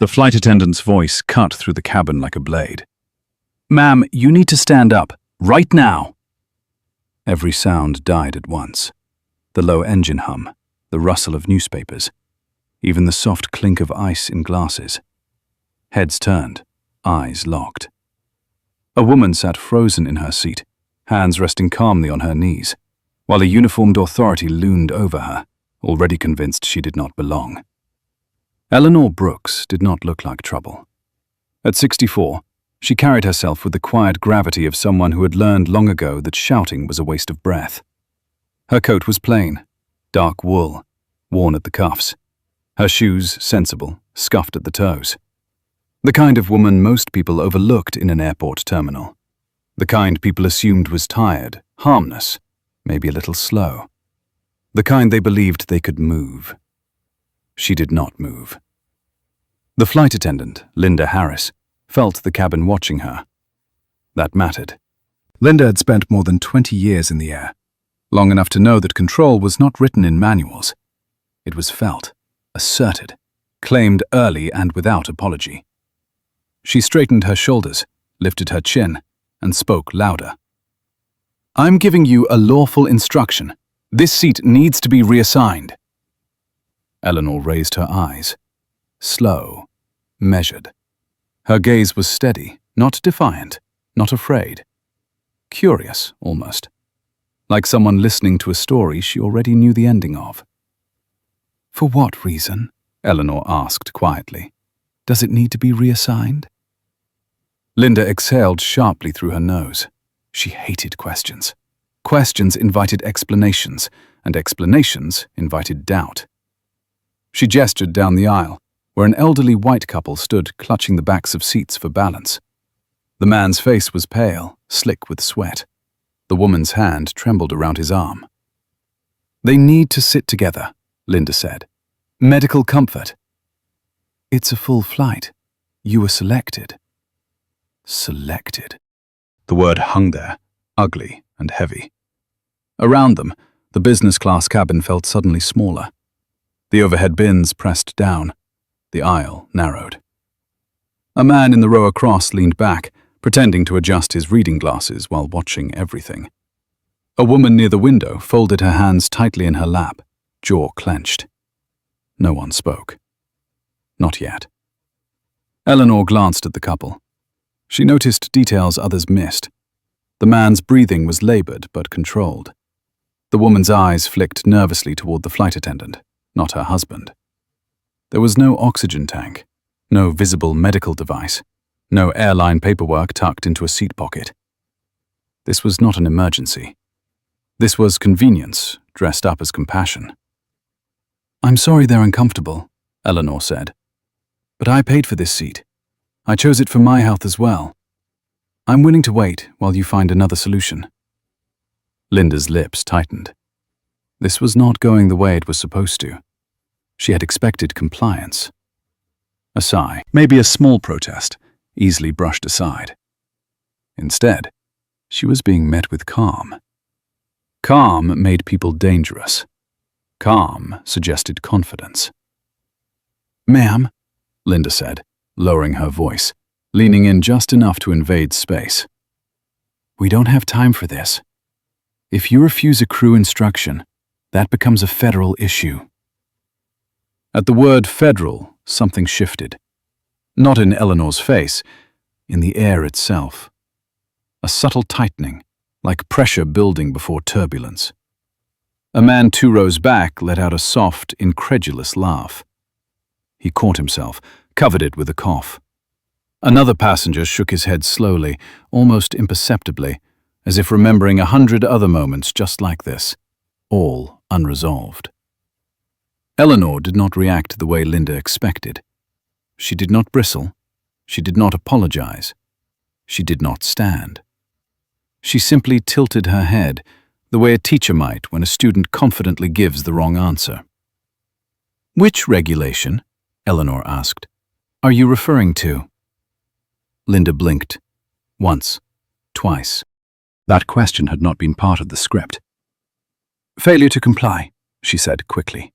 The flight attendant's voice cut through the cabin like a blade. "Ma'am, you need to stand up, right now." Every sound died at once. The low engine hum, the rustle of newspapers, even the soft clink of ice in glasses. Heads turned, eyes locked. A woman sat frozen in her seat, hands resting calmly on her knees, while a uniformed authority loomed over her, already convinced she did not belong. Eleanor Brooks did not look like trouble. At 64, she carried herself with the quiet gravity of someone who had learned long ago that shouting was a waste of breath. Her coat was plain, dark wool, worn at the cuffs. Her shoes sensible, scuffed at the toes. The kind of woman most people overlooked in an airport terminal. The kind people assumed was tired, harmless, maybe a little slow. The kind they believed they could move. She did not move. The flight attendant, Linda Harris, felt the cabin watching her. That mattered. Linda had spent more than 20 years in the air, long enough to know that control was not written in manuals. It was felt, asserted, claimed early and without apology. She straightened her shoulders, lifted her chin, and spoke louder. "I'm giving you a lawful instruction. This seat needs to be reassigned." Eleanor raised her eyes. Slow, measured. Her gaze was steady, not defiant, not afraid. Curious, almost. Like someone listening to a story she already knew the ending of. "For what reason?" Eleanor asked quietly. "Does it need to be reassigned?" Linda exhaled sharply through her nose. She hated questions. Questions invited explanations, and explanations invited doubt. She gestured down the aisle, where an elderly white couple stood clutching the backs of seats for balance. The man's face was pale, slick with sweat. The woman's hand trembled around his arm. "They need to sit together," Linda said. "Medical comfort." "It's a full flight. You were selected." Selected. The word hung there, ugly and heavy. Around them, the business class cabin felt suddenly smaller. The overhead bins pressed down. The aisle narrowed. A man in the row across leaned back, pretending to adjust his reading glasses while watching everything. A woman near the window folded her hands tightly in her lap, jaw clenched. No one spoke. Not yet. Eleanor glanced at the couple. She noticed details others missed. The man's breathing was labored but controlled. The woman's eyes flicked nervously toward the flight attendant, not her husband. There was no oxygen tank, no visible medical device, no airline paperwork tucked into a seat pocket. This was not an emergency. This was convenience, dressed up as compassion. "I'm sorry they're uncomfortable," Eleanor said. "But I paid for this seat. I chose it for my health as well. I'm willing to wait while you find another solution." Linda's lips tightened. This was not going the way it was supposed to. She had expected compliance. A sigh, maybe a small protest, easily brushed aside. Instead, she was being met with calm. Calm made people dangerous. Calm suggested confidence. "Ma'am," Linda said, lowering her voice, leaning in just enough to invade space. "We don't have time for this. If you refuse a crew instruction, that becomes a federal issue." At the word federal, something shifted. Not in Eleanor's face, in the air itself. A subtle tightening, like pressure building before turbulence. A man 2 rows back let out a soft, incredulous laugh. He caught himself, covered it with a cough. Another passenger shook his head slowly, almost imperceptibly, as if remembering 100 other moments just like this, all unresolved. Eleanor did not react the way Linda expected. She did not bristle. She did not apologize. She did not stand. She simply tilted her head, the way a teacher might when a student confidently gives the wrong answer. "Which regulation," Eleanor asked, "are you referring to?" Linda blinked. Once, twice. That question had not been part of the script. "Failure to comply," she said quickly.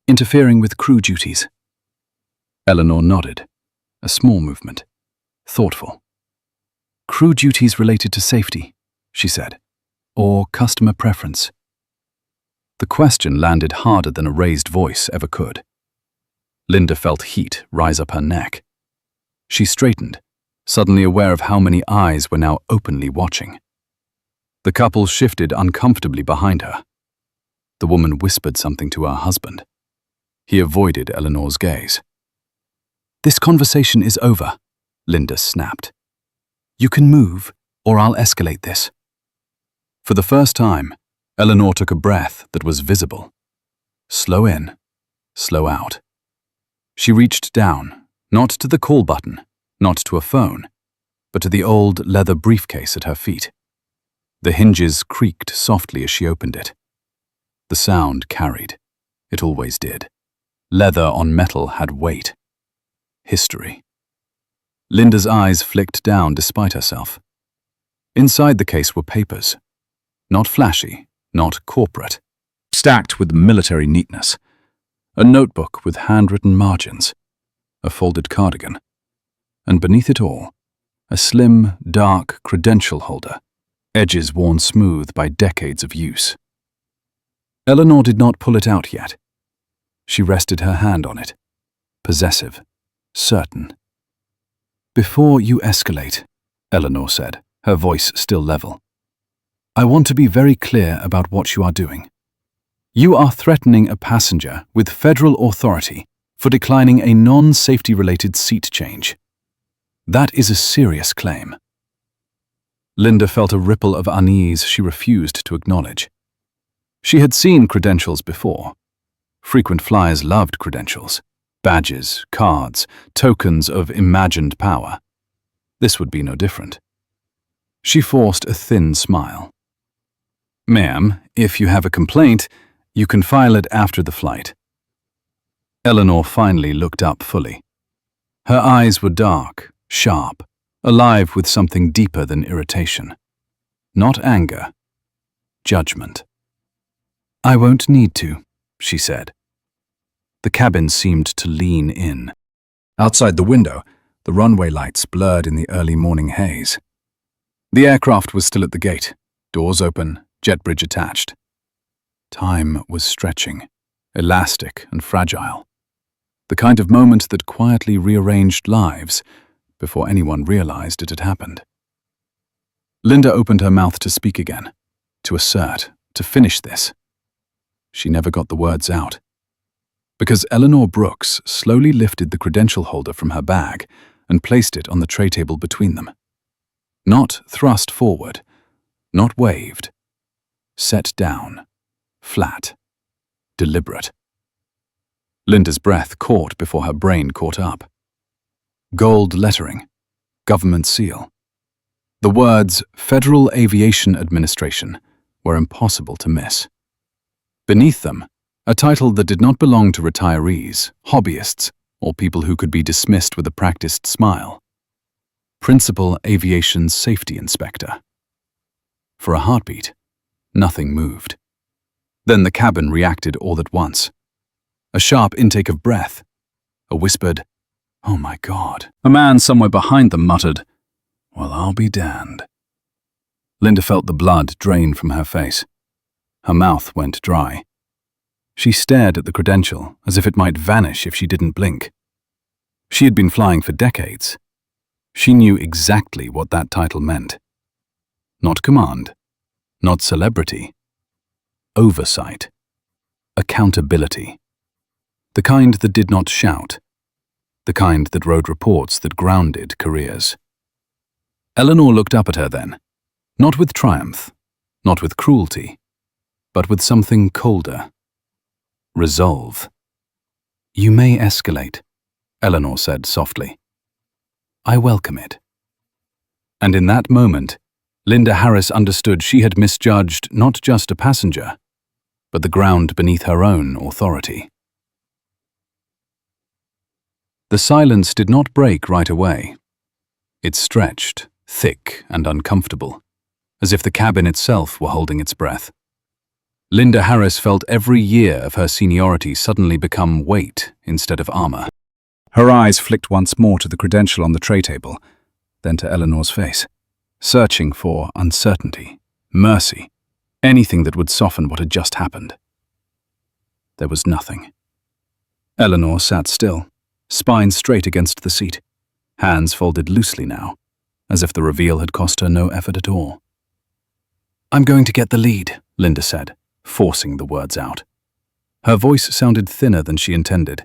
"Interfering with crew duties." Eleanor nodded. A small movement. Thoughtful. "Crew duties related to safety," she said, "or customer preference." The question landed harder than a raised voice ever could. Linda felt heat rise up her neck. She straightened, suddenly aware of how many eyes were now openly watching. The couple shifted uncomfortably behind her. The woman whispered something to her husband. He avoided Eleanor's gaze. "This conversation is over," Linda snapped. "You can move, or I'll escalate this." For the first time, Eleanor took a breath that was visible. Slow in, slow out. She reached down, not to the call button, not to a phone, but to the old leather briefcase at her feet. The hinges creaked softly as she opened it. The sound carried. It always did. Leather on metal had weight. History. Linda's eyes flicked down despite herself. Inside the case were papers. Not flashy, not corporate. Stacked with military neatness. A notebook with handwritten margins. A folded cardigan. And beneath it all, a slim, dark credential holder, edges worn smooth by decades of use. Eleanor did not pull it out yet. She rested her hand on it, possessive, certain. "Before you escalate," Eleanor said, her voice still level, "I want to be very clear about what you are doing. You are threatening a passenger with federal authority for declining a non-safety-related seat change. That is a serious claim." Linda felt a ripple of unease she refused to acknowledge. She had seen credentials before. Frequent flyers loved credentials. Badges, cards, tokens of imagined power. This would be no different. She forced a thin smile. "Ma'am, if you have a complaint, you can file it after the flight." Eleanor finally looked up fully. Her eyes were dark, sharp, alive with something deeper than irritation. Not anger, judgment. "I won't need to," she said. The cabin seemed to lean in. Outside the window, the runway lights blurred in the early morning haze. The aircraft was still at the gate, doors open, jet bridge attached. Time was stretching, elastic and fragile. The kind of moment that quietly rearranged lives before anyone realized it had happened. Linda opened her mouth to speak again, to assert, to finish this. She never got the words out. Because Eleanor Brooks slowly lifted the credential holder from her bag and placed it on the tray table between them. Not thrust forward, not waved. Set down, flat, deliberate. Linda's breath caught before her brain caught up. Gold lettering, government seal. The words Federal Aviation Administration were impossible to miss. Beneath them, a title that did not belong to retirees, hobbyists, or people who could be dismissed with a practiced smile. Principal Aviation Safety Inspector. For a heartbeat, nothing moved. Then the cabin reacted all at once. A sharp intake of breath. A whispered, "Oh my God." A man somewhere behind them muttered, "Well, I'll be damned." Linda felt the blood drain from her face. Her mouth went dry. She stared at the credential as if it might vanish if she didn't blink. She had been flying for decades. She knew exactly what that title meant. Not command, not celebrity. Oversight. Accountability. The kind that did not shout. The kind that wrote reports that grounded careers. Eleanor looked up at her then, not with triumph, not with cruelty, but with something colder. Resolve. "You may escalate," Eleanor said softly. "I welcome it." And in that moment, Linda Harris understood she had misjudged not just a passenger, but the ground beneath her own authority. The silence did not break right away. It stretched, thick and uncomfortable, as if the cabin itself were holding its breath. Linda Harris felt every year of her seniority suddenly become weight instead of armor. Her eyes flicked once more to the credential on the tray table, then to Eleanor's face, searching for uncertainty, mercy, anything that would soften what had just happened. There was nothing. Eleanor sat still, spine straight against the seat, hands folded loosely now, as if the reveal had cost her no effort at all. "I'm going to get the lead," Linda said, forcing the words out. Her voice sounded thinner than she intended.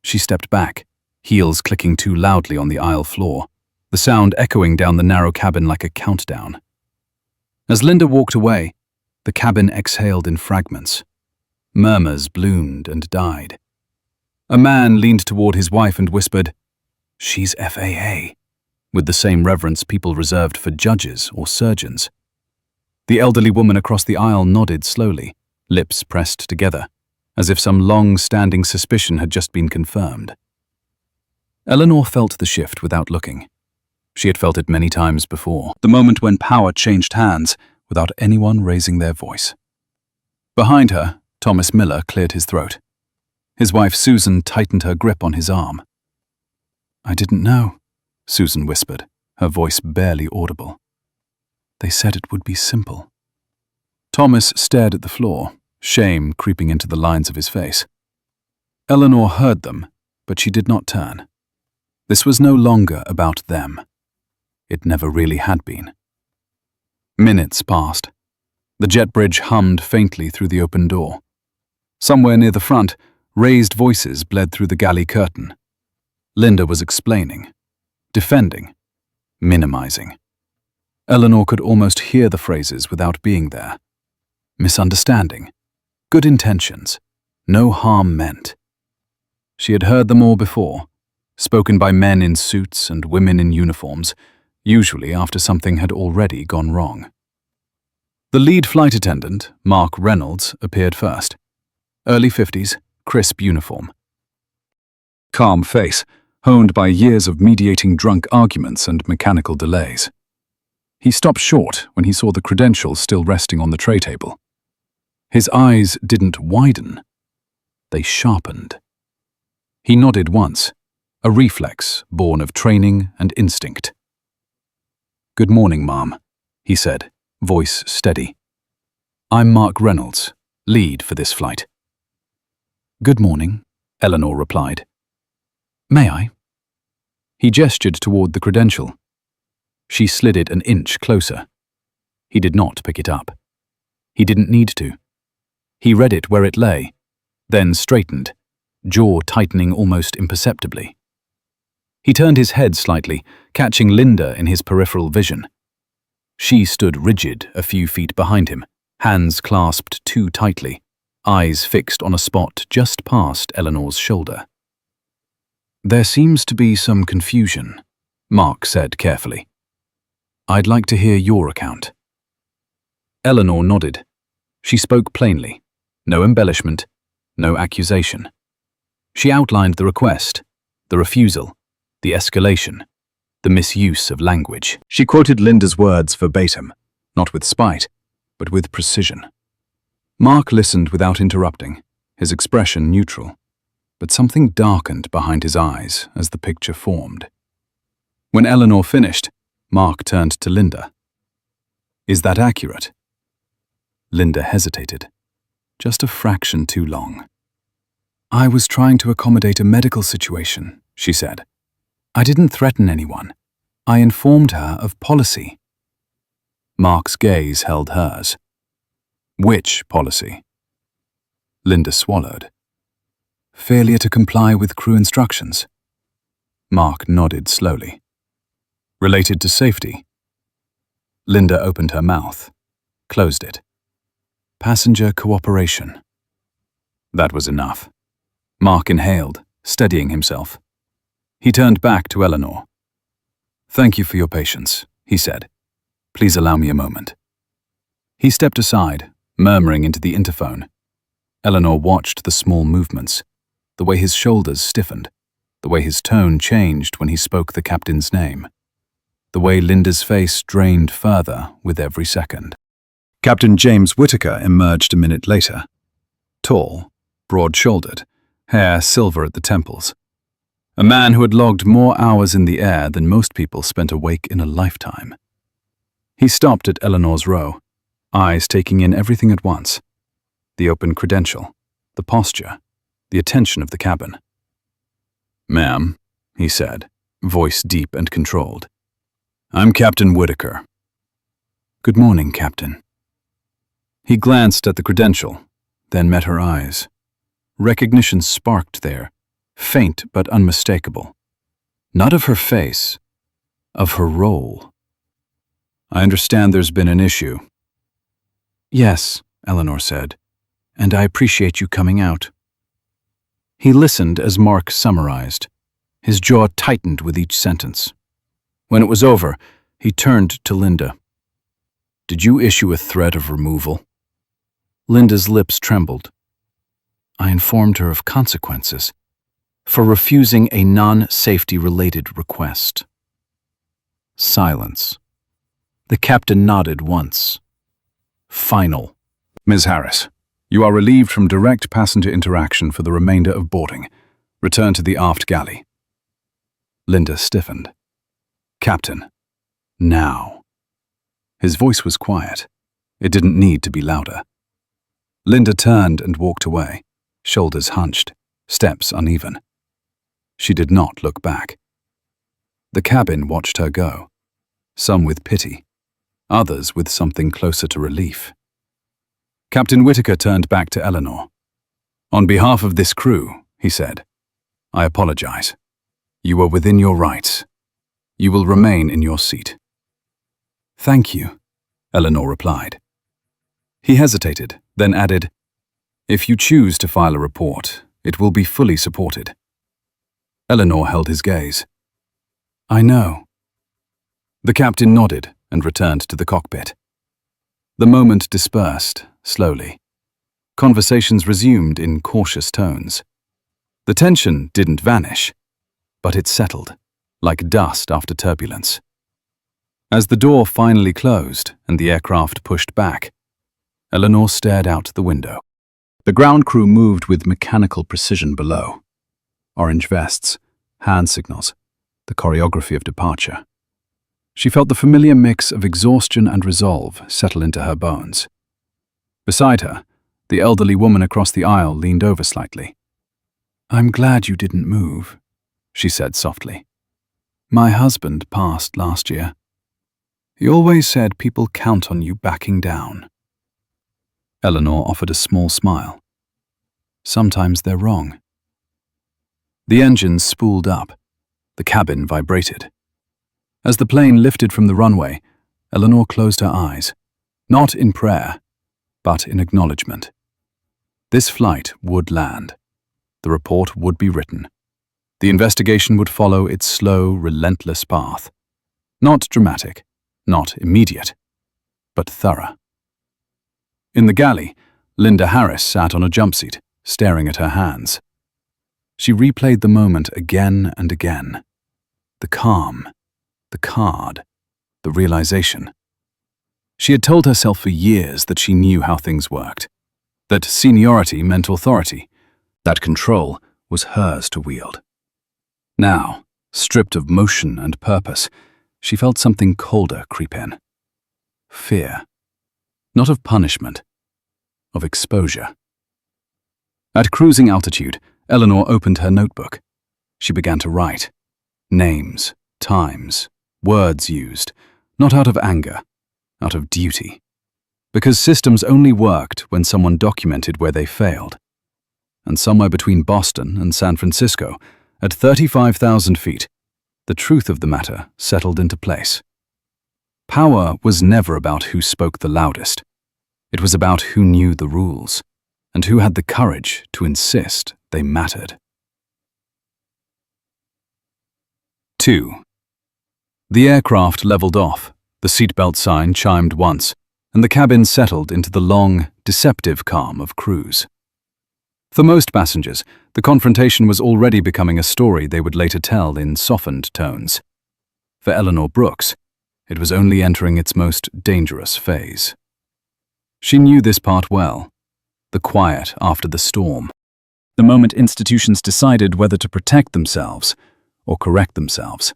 She stepped back, heels clicking too loudly on the aisle floor, the sound echoing down the narrow cabin like a countdown. As Linda walked away, the cabin exhaled in fragments. Murmurs bloomed and died. A man leaned toward his wife and whispered, "She's FAA," with the same reverence people reserved for judges or surgeons. The elderly woman across the aisle nodded slowly, lips pressed together, as if some long-standing suspicion had just been confirmed. Eleanor felt the shift without looking. She had felt it many times before, the moment when power changed hands without anyone raising their voice. Behind her, Thomas Miller cleared his throat. His wife Susan tightened her grip on his arm. "I didn't know," Susan whispered, her voice barely audible. "They said it would be simple." Thomas stared at the floor, shame creeping into the lines of his face. Eleanor heard them, but she did not turn. This was no longer about them. It never really had been. Minutes passed. The jet bridge hummed faintly through the open door. Somewhere near the front, raised voices bled through the galley curtain. Linda was explaining, defending, minimizing. Eleanor could almost hear the phrases without being there. Misunderstanding, good intentions, no harm meant. She had heard them all before, spoken by men in suits and women in uniforms, usually after something had already gone wrong. The lead flight attendant, Mark Reynolds, appeared first. Early 50s, crisp uniform. Calm face, honed by years of mediating drunk arguments and mechanical delays. He stopped short when he saw the credentials still resting on the tray table. His eyes didn't widen. They sharpened. He nodded once, a reflex born of training and instinct. "Good morning, Ma'am," he said, voice steady. "I'm Mark Reynolds, lead for this flight." "Good morning," Eleanor replied. "May I?" He gestured toward the credential. She slid it an inch closer. He did not pick it up. He didn't need to. He read it where it lay, then straightened, jaw tightening almost imperceptibly. He turned his head slightly, catching Linda in his peripheral vision. She stood rigid a few feet behind him, hands clasped too tightly, eyes fixed on a spot just past Eleanor's shoulder. "There seems to be some confusion," Mark said carefully. "I'd like to hear your account." Eleanor nodded. She spoke plainly. No embellishment, no accusation. She outlined the request, the refusal, the escalation, the misuse of language. She quoted Linda's words verbatim, not with spite, but with precision. Mark listened without interrupting, his expression neutral, but something darkened behind his eyes as the picture formed. When Eleanor finished, Mark turned to Linda. "Is that accurate?" Linda hesitated, just a fraction too long. "I was trying to accommodate a medical situation," she said. "I didn't threaten anyone. I informed her of policy." Mark's gaze held hers. "Which policy?" Linda swallowed. "Failure to comply with crew instructions." Mark nodded slowly. "Related to safety?" Linda opened her mouth, closed it. "Passenger cooperation." That was enough. Mark inhaled, steadying himself. He turned back to Eleanor. "Thank you for your patience," he said. "Please allow me a moment." He stepped aside, murmuring into the interphone. Eleanor watched the small movements, the way his shoulders stiffened, the way his tone changed when he spoke the captain's name, the way Linda's face drained further with every second. Captain James Whittaker emerged a minute later. Tall, broad-shouldered, hair silver at the temples. A man who had logged more hours in the air than most people spent awake in a lifetime. He stopped at Eleanor's row, eyes taking in everything at once. The open credential, the posture, the attention of the cabin. "Ma'am," he said, voice deep and controlled. "I'm Captain Whitaker." "Good morning, Captain." He glanced at the credential, then met her eyes. Recognition sparked there, faint but unmistakable. Not of her face, of her role. "I understand there's been an issue." "Yes," Eleanor said, "and I appreciate you coming out." He listened as Mark summarized. His jaw tightened with each sentence. When it was over, he turned to Linda. "Did you issue a threat of removal?" Linda's lips trembled. "I informed her of consequences for refusing a non-safety-related request." Silence. The captain nodded once. "Final." "Ms. Harris, you are relieved from direct passenger interaction for the remainder of boarding. Return to the aft galley." Linda stiffened. "Captain, now." His voice was quiet. It didn't need to be louder. Linda turned and walked away, shoulders hunched, steps uneven. She did not look back. The cabin watched her go, some with pity, others with something closer to relief. Captain Whitaker turned back to Eleanor. "On behalf of this crew," he said, "I apologize. You are within your rights. You will remain in your seat." "Thank you," Eleanor replied. He hesitated, then added, "If you choose to file a report, it will be fully supported." Eleanor held his gaze. "I know." The captain nodded and returned to the cockpit. The moment dispersed, slowly. Conversations resumed in cautious tones. The tension didn't vanish, but it settled, like dust after turbulence. As the door finally closed and the aircraft pushed back, Eleanor stared out the window. The ground crew moved with mechanical precision below. Orange vests, hand signals, the choreography of departure. She felt the familiar mix of exhaustion and resolve settle into her bones. Beside her, the elderly woman across the aisle leaned over slightly. "I'm glad you didn't move," she said softly. "My husband passed last year. He always said people count on you backing down." Eleanor offered a small smile. "Sometimes they're wrong." The engines spooled up. The cabin vibrated. As the plane lifted from the runway, Eleanor closed her eyes, not in prayer, but in acknowledgement. This flight would land. The report would be written. The investigation would follow its slow, relentless path. Not dramatic, not immediate, but thorough. In the galley, Linda Harris sat on a jumpseat, staring at her hands. She replayed the moment again and again. The calm, the card, the realization. She had told herself for years that she knew how things worked, that seniority meant authority, that control was hers to wield. Now, stripped of motion and purpose, she felt something colder creep in. Fear. Not of punishment, of exposure. At cruising altitude, Eleanor opened her notebook. She began to write. Names, times, words used, not out of anger, out of duty. Because systems only worked when someone documented where they failed. And somewhere between Boston and San Francisco, at 35,000 feet, the truth of the matter settled into place. Power was never about who spoke the loudest. It was about who knew the rules, and who had the courage to insist they mattered. 2. The aircraft leveled off, the seatbelt sign chimed once, and the cabin settled into the long, deceptive calm of cruise. For most passengers, the confrontation was already becoming a story they would later tell in softened tones. For Eleanor Brooks, it was only entering its most dangerous phase. She knew this part well, the quiet after the storm, the moment institutions decided whether to protect themselves or correct themselves.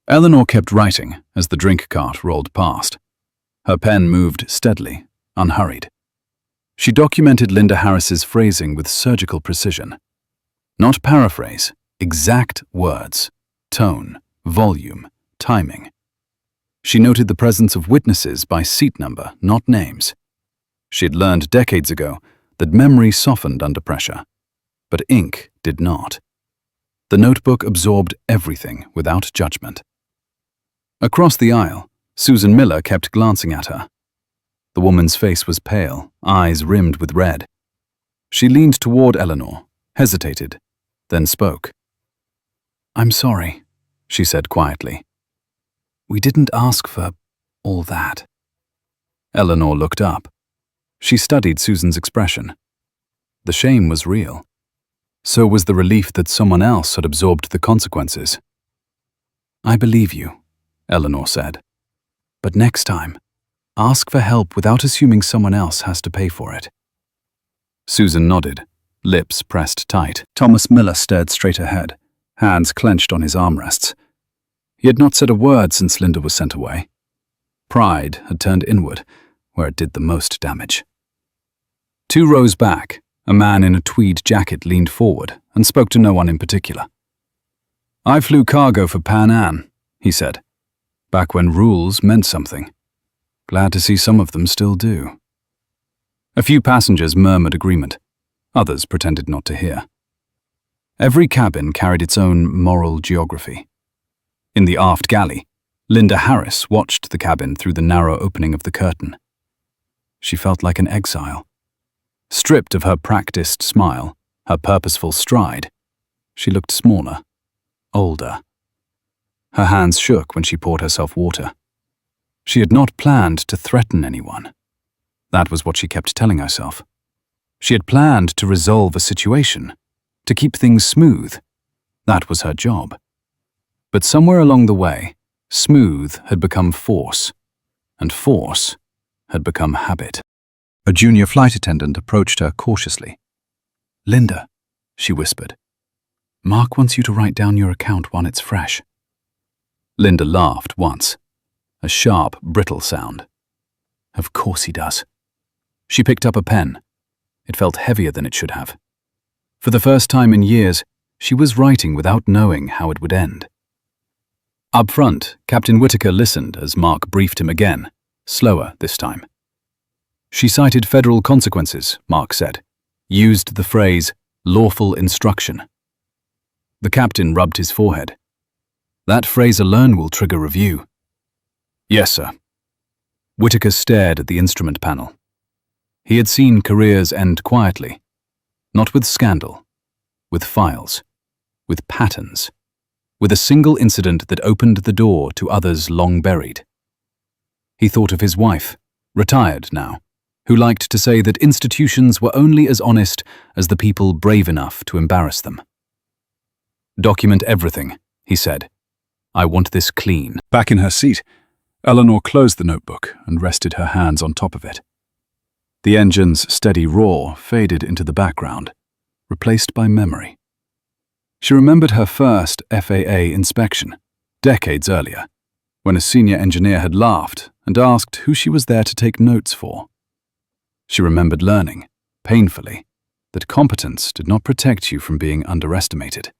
Eleanor kept writing as the drink cart rolled past. Her pen moved steadily, unhurried. She documented Linda Harris's phrasing with surgical precision. Not paraphrase, exact words, tone, volume, timing. She noted the presence of witnesses by seat number, not names. She had learned decades ago that memory softened under pressure, but ink did not. The notebook absorbed everything without judgment. Across the aisle, Susan Miller kept glancing at her. The woman's face was pale, eyes rimmed with red. She leaned toward Eleanor, hesitated, then spoke. "I'm sorry," she said quietly. "We didn't ask for all that." Eleanor looked up. She studied Susan's expression. The shame was real. So was the relief that someone else had absorbed the consequences. "I believe you," Eleanor said. "But next time, ask for help without assuming someone else has to pay for it." Susan nodded, lips pressed tight. Thomas Miller stared straight ahead, hands clenched on his armrests. He had not said a word since Linda was sent away. Pride had turned inward, where it did the most damage. 2 rows back, a man in a tweed jacket leaned forward and spoke to no one in particular. "I flew cargo for Pan Am," he said, "back when rules meant something. Glad to see some of them still do." A few passengers murmured agreement. Others pretended not to hear. Every cabin carried its own moral geography. In the aft galley, Linda Harris watched the cabin through the narrow opening of the curtain. She felt like an exile. Stripped of her practiced smile, her purposeful stride, she looked smaller, older. Her hands shook when she poured herself water. She had not planned to threaten anyone. That was what she kept telling herself. She had planned to resolve a situation, to keep things smooth. That was her job. But somewhere along the way, smooth had become force, and force had become habit. A junior flight attendant approached her cautiously. "Linda," she whispered, "Mark wants you to write down your account while it's fresh." Linda laughed once, a sharp, brittle sound. "Of course he does." She picked up a pen. It felt heavier than it should have. For the first time in years, she was writing without knowing how it would end. Up front, Captain Whitaker listened as Mark briefed him again, slower this time. She cited federal consequences, Mark said, used the phrase, lawful instruction. The captain rubbed his forehead. "That phrase alone will trigger review." "Yes, sir." Whitaker stared at the instrument panel. He had seen careers end quietly, not with scandal, with files, with patterns, with a single incident that opened the door to others long buried. He thought of his wife, retired now, who liked to say that institutions were only as honest as the people brave enough to embarrass them. "Document everything," he said. "I want this clean." Back in her seat, Eleanor closed the notebook and rested her hands on top of it. The engine's steady roar faded into the background, replaced by memory. She remembered her first FAA inspection, decades earlier, when a senior engineer had laughed and asked who she was there to take notes for. She remembered learning, painfully, that competence did not protect you from being underestimated.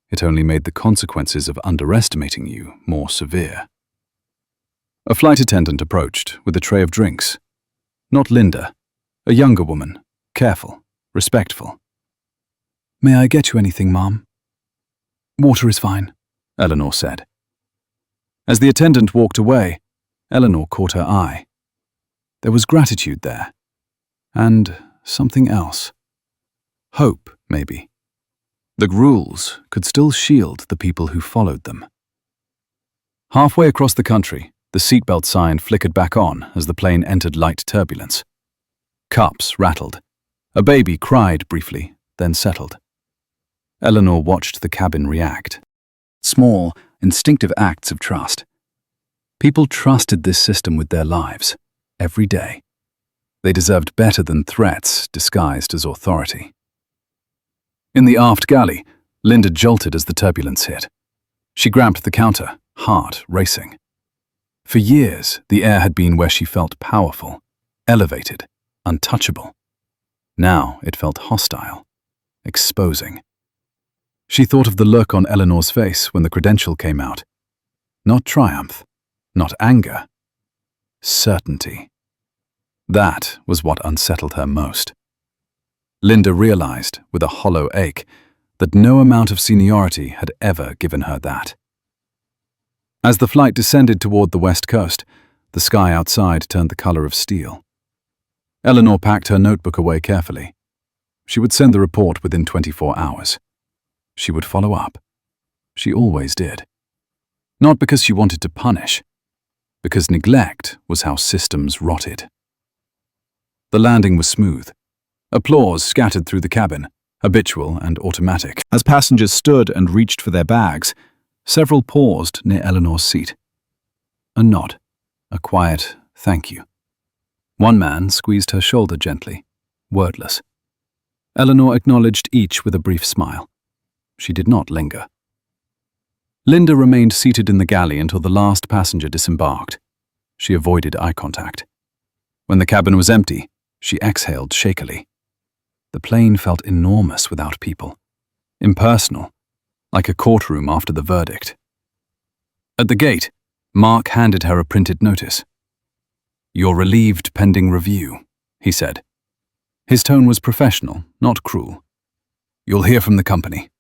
It only made the consequences of underestimating you more severe. A flight attendant approached with a tray of drinks. Not Linda, a younger woman, careful, respectful. "May I get you anything, Mom?" "Water is fine," Eleanor said. As the attendant walked away, Eleanor caught her eye. There was gratitude there. And something else. Hope, maybe. The rules could still shield the people who followed them. Halfway across the country, the seatbelt sign flickered back on as the plane entered light turbulence. Cups rattled. A baby cried briefly, then settled. Eleanor watched the cabin react. Small, instinctive acts of trust. People trusted this system with their lives, every day. They deserved better than threats disguised as authority. In the aft galley, Linda jolted as the turbulence hit. She grabbed the counter, heart racing. For years, the air had been where she felt powerful, elevated, untouchable. Now it felt hostile, exposing. She thought of the look on Eleanor's face when the credential came out. Not triumph, not anger. Certainty. That was what unsettled her most. Linda realized, with a hollow ache, that no amount of seniority had ever given her that. As the flight descended toward the west coast, the sky outside turned the color of steel. Eleanor packed her notebook away carefully. She would send the report within 24 hours. She would follow up. She always did. Not because she wanted to punish, because neglect was how systems rotted. The landing was smooth. Applause scattered through the cabin, habitual and automatic. As passengers stood and reached for their bags, several paused near Eleanor's seat. A nod, a quiet thank you. One man squeezed her shoulder gently, wordless. Eleanor acknowledged each with a brief smile. She did not linger. Linda remained seated in the galley until the last passenger disembarked. She avoided eye contact. When the cabin was empty, she exhaled shakily. The plane felt enormous without people, impersonal, like a courtroom after the verdict. At the gate, Mark handed her a printed notice. "You're relieved pending review," he said. His tone was professional, not cruel. "You'll hear from the company."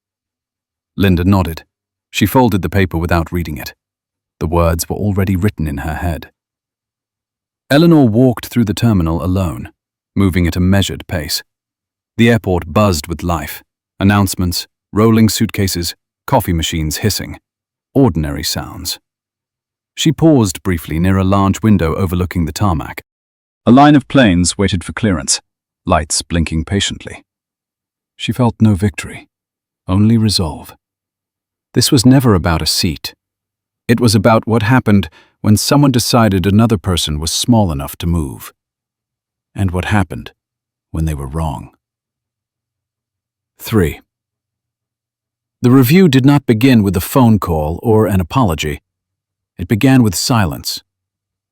Linda nodded. She folded the paper without reading it. The words were already written in her head. Eleanor walked through the terminal alone, moving at a measured pace. The airport buzzed with life. Announcements, rolling suitcases, coffee machines hissing. Ordinary sounds. She paused briefly near a large window overlooking the tarmac. A line of planes waited for clearance, lights blinking patiently. She felt no victory, only resolve. This was never about a seat. It was about what happened when someone decided another person was small enough to move. And what happened when they were wrong. 3. The review did not begin with a phone call or an apology. It began with silence,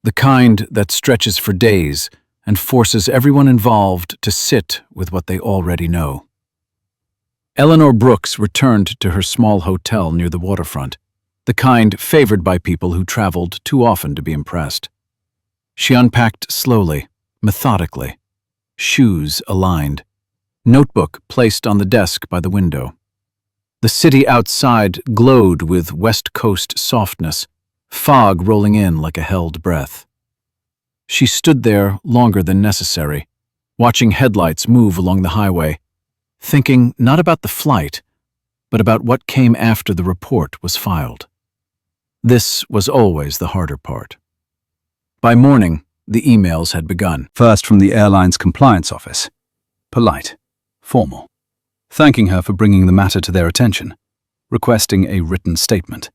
the kind that stretches for days and forces everyone involved to sit with what they already know. Eleanor Brooks returned to her small hotel near the waterfront, the kind favored by people who traveled too often to be impressed. She unpacked slowly, methodically, shoes aligned, notebook placed on the desk by the window. The city outside glowed with West Coast softness, fog rolling in like a held breath. She stood there longer than necessary, watching headlights move along the highway, thinking not about the flight, but about what came after the report was filed. This was always the harder part. By morning, the emails had begun. First from the airline's compliance office. Polite, formal, thanking her for bringing the matter to their attention, requesting a written statement.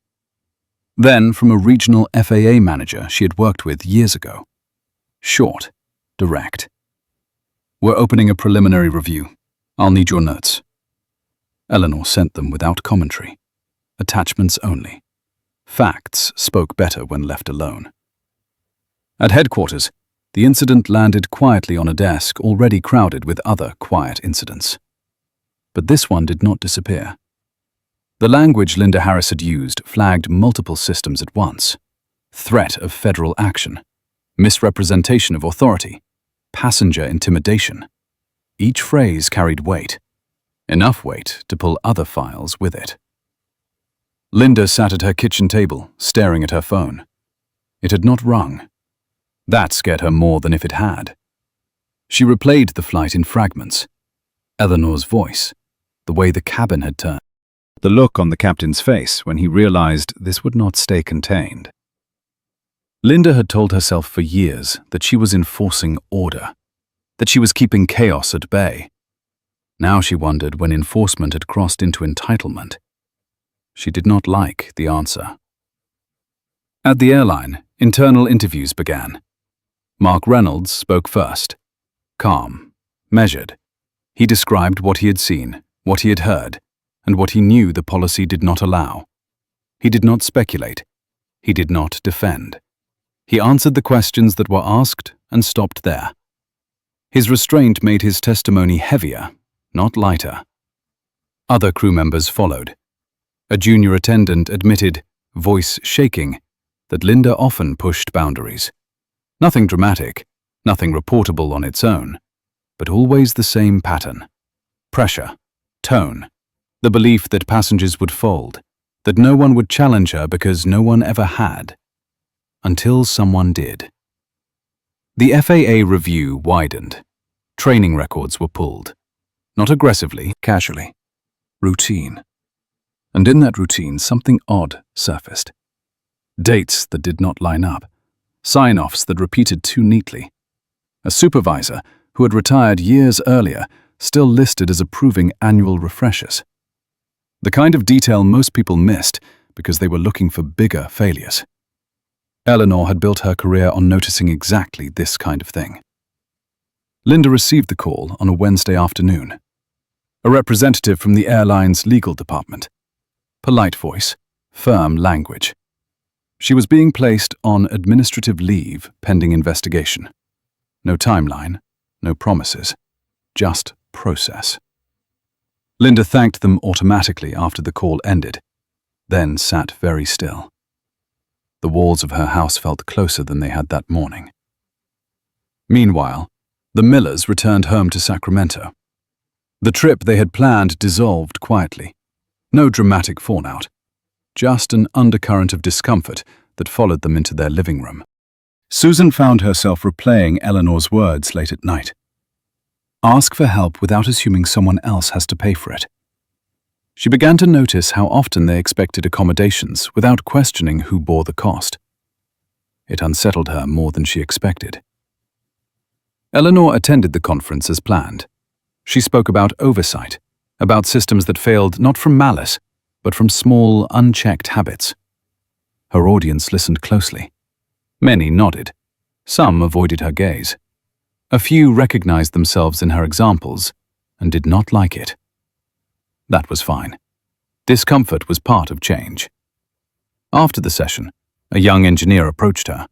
Then from a regional FAA manager she had worked with years ago. Short, direct. "We're opening a preliminary review. I'll need your notes." Eleanor sent them without commentary. Attachments only. Facts spoke better when left alone. At headquarters, the incident landed quietly on a desk already crowded with other quiet incidents. But this one did not disappear. The language Linda Harris had used flagged multiple systems at once. Threat of federal action, misrepresentation of authority, passenger intimidation. Each phrase carried weight, enough weight to pull other files with it. Linda sat at her kitchen table, staring at her phone. It had not rung. That scared her more than if it had. She replayed the flight in fragments. Eleanor's voice, the way the cabin had turned, the look on the captain's face when he realized this would not stay contained. Linda had told herself for years that she was enforcing order, that she was keeping chaos at bay. Now she wondered when enforcement had crossed into entitlement. She did not like the answer. At the airline, internal interviews began. Mark Reynolds spoke first. Calm, measured. He described what he had seen, what he had heard, and what he knew the policy did not allow. He did not speculate. He did not defend. He answered the questions that were asked and stopped there. His restraint made his testimony heavier, not lighter. Other crew members followed. A junior attendant admitted, voice shaking, that Linda often pushed boundaries. Nothing dramatic, nothing reportable on its own, but always the same pattern. Pressure, tone, the belief that passengers would fold, that no one would challenge her because no one ever had. Until someone did. The FAA review widened. Training records were pulled. Not aggressively, casually. Routine. And in that routine, something odd surfaced. Dates that did not line up. Sign-offs that repeated too neatly. A supervisor, who had retired years earlier, still listed as approving annual refreshers. The kind of detail most people missed because they were looking for bigger failures. Eleanor had built her career on noticing exactly this kind of thing. Linda received the call on a Wednesday afternoon. A representative from the airline's legal department. Polite voice, firm language. She was being placed on administrative leave pending investigation. No timeline, no promises, just process. Linda thanked them automatically after the call ended, then sat very still. The walls of her house felt closer than they had that morning. Meanwhile, the Millers returned home to Sacramento. The trip they had planned dissolved quietly. No dramatic fallout, just an undercurrent of discomfort that followed them into their living room. Susan found herself replaying Eleanor's words late at night. Ask for help without assuming someone else has to pay for it. She began to notice how often they expected accommodations without questioning who bore the cost. It unsettled her more than she expected. Eleanor attended the conference as planned. She spoke about oversight, about systems that failed not from malice, but from small, unchecked habits. Her audience listened closely. Many nodded. Some avoided her gaze. A few recognized themselves in her examples and did not like it. That was fine. Discomfort was part of change. After the session, a young engineer approached her.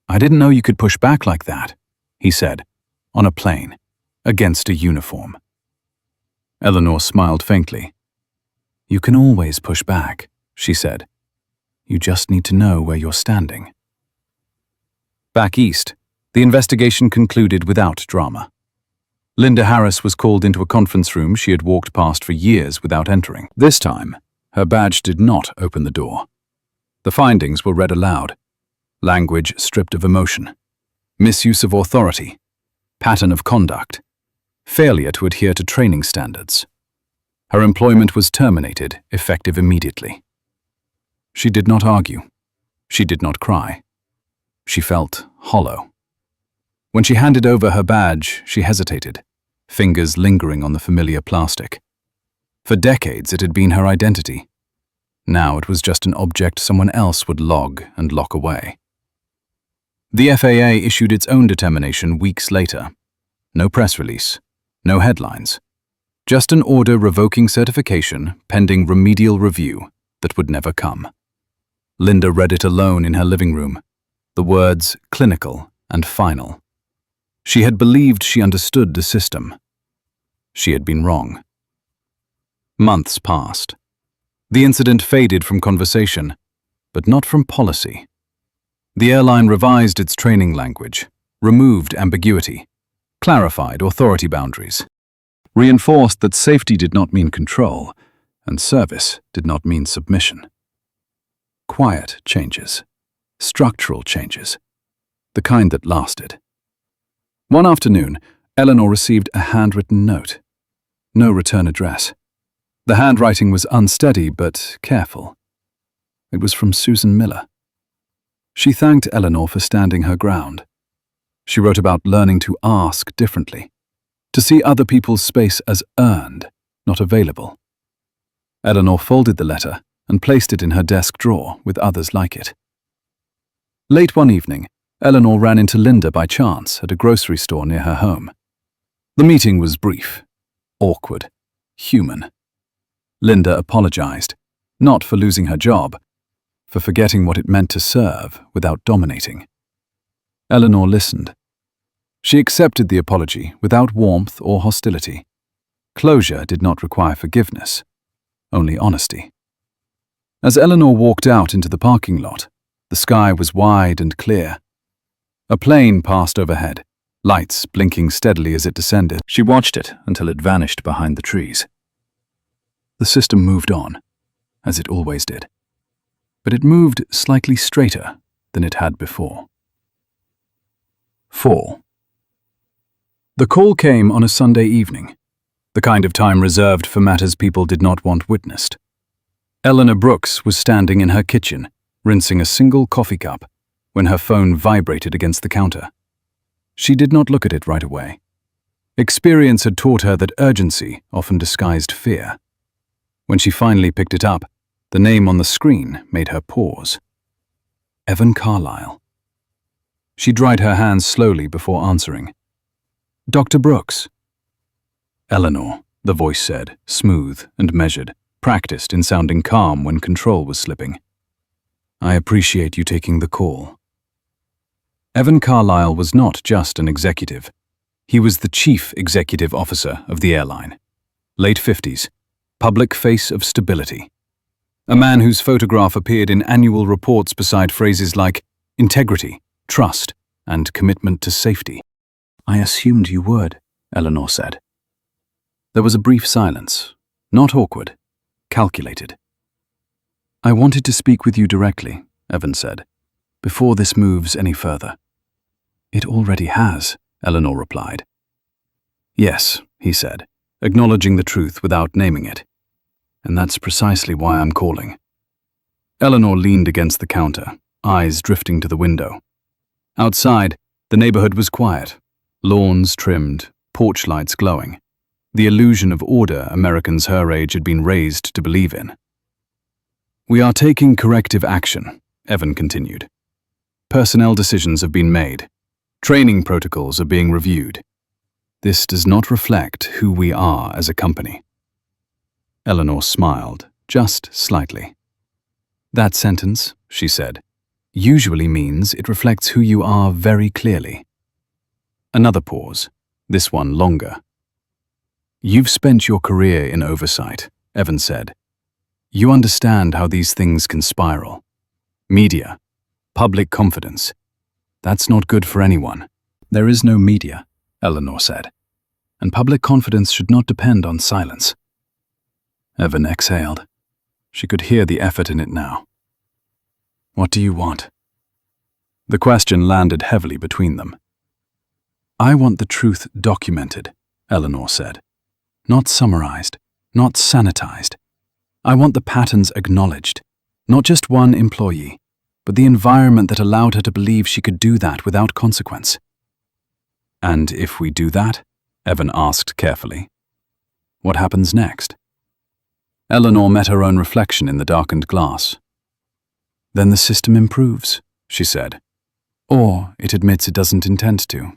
"I didn't know you could push back like that," he said, on a plane, against a uniform. Eleanor smiled faintly. "You can always push back," she said. "You just need to know where you're standing." Back east, the investigation concluded without drama. Linda Harris was called into a conference room she had walked past for years without entering. This time, her badge did not open the door. The findings were read aloud. Language stripped of emotion. Misuse of authority. Pattern of conduct. Failure to adhere to training standards. Her employment was terminated, effective immediately. She did not argue. She did not cry. She felt hollow. When she handed over her badge, she hesitated, fingers lingering on the familiar plastic. For decades, it had been her identity. Now it was just an object someone else would log and lock away. The FAA issued its own determination weeks later. No press release, no headlines. Just an order revoking certification pending remedial review that would never come. Linda read it alone in her living room, the words clinical and final. She had believed she understood the system. She had been wrong. Months passed. The incident faded from conversation, but not from policy. The airline revised its training language, removed ambiguity, clarified authority boundaries, reinforced that safety did not mean control, and service did not mean submission. Quiet changes, structural changes, the kind that lasted. One afternoon, Eleanor received a handwritten note. No return address. The handwriting was unsteady but careful. It was from Susan Miller. She thanked Eleanor for standing her ground. She wrote about learning to ask differently, to see other people's space as earned, not available. Eleanor folded the letter and placed it in her desk drawer with others like it. Late one evening, Eleanor ran into Linda by chance at a grocery store near her home. The meeting was brief, awkward, human. Linda apologized, not for losing her job, for forgetting what it meant to serve without dominating. Eleanor listened. She accepted the apology without warmth or hostility. Closure did not require forgiveness, only honesty. As Eleanor walked out into the parking lot, the sky was wide and clear. A plane passed overhead, lights blinking steadily as it descended. She watched it until it vanished behind the trees. The system moved on, as it always did, but it moved slightly straighter than it had before. 4. The call came on a Sunday evening, the kind of time reserved for matters people did not want witnessed. Eleanor Brooks was standing in her kitchen, rinsing a single coffee cup, when her phone vibrated against the counter. She did not look at it right away. Experience had taught her that urgency often disguised fear. When she finally picked it up, the name on the screen made her pause. Evan Carlyle. She dried her hands slowly before answering. Dr. Brooks. Eleanor, the voice said, smooth and measured, practiced in sounding calm when control was slipping. I appreciate you taking the call. Evan Carlyle was not just an executive. He was the chief executive officer of the airline. Late 50s, public face of stability. A man whose photograph appeared in annual reports beside phrases like integrity, trust, and commitment to safety. I assumed you would, Eleanor said. There was a brief silence, not awkward, calculated. I wanted to speak with you directly, Evan said, before this moves any further. It already has, Eleanor replied. Yes, he said, acknowledging the truth without naming it. And that's precisely why I'm calling. Eleanor leaned against the counter, eyes drifting to the window. Outside, the neighborhood was quiet, lawns trimmed, porch lights glowing, the illusion of order Americans her age had been raised to believe in. We are taking corrective action, Evan continued. Personnel decisions have been made. Training protocols are being reviewed. This does not reflect who we are as a company. Eleanor smiled, just slightly. That sentence, she said, usually means it reflects who you are very clearly. Another pause, this one longer. You've spent your career in oversight, Evan said. You understand how these things can spiral. Media, public confidence. That's not good for anyone. There is no media, Eleanor said, and public confidence should not depend on silence. Evan exhaled. She could hear the effort in it now. What do you want? The question landed heavily between them. I want the truth documented, Eleanor said. Not summarized, not sanitized. I want the patterns acknowledged, not just one employee, but the environment that allowed her to believe she could do that without consequence. And if we do that? Evan asked carefully. What happens next? Eleanor met her own reflection in the darkened glass. Then the system improves, she said. Or it admits it doesn't intend to.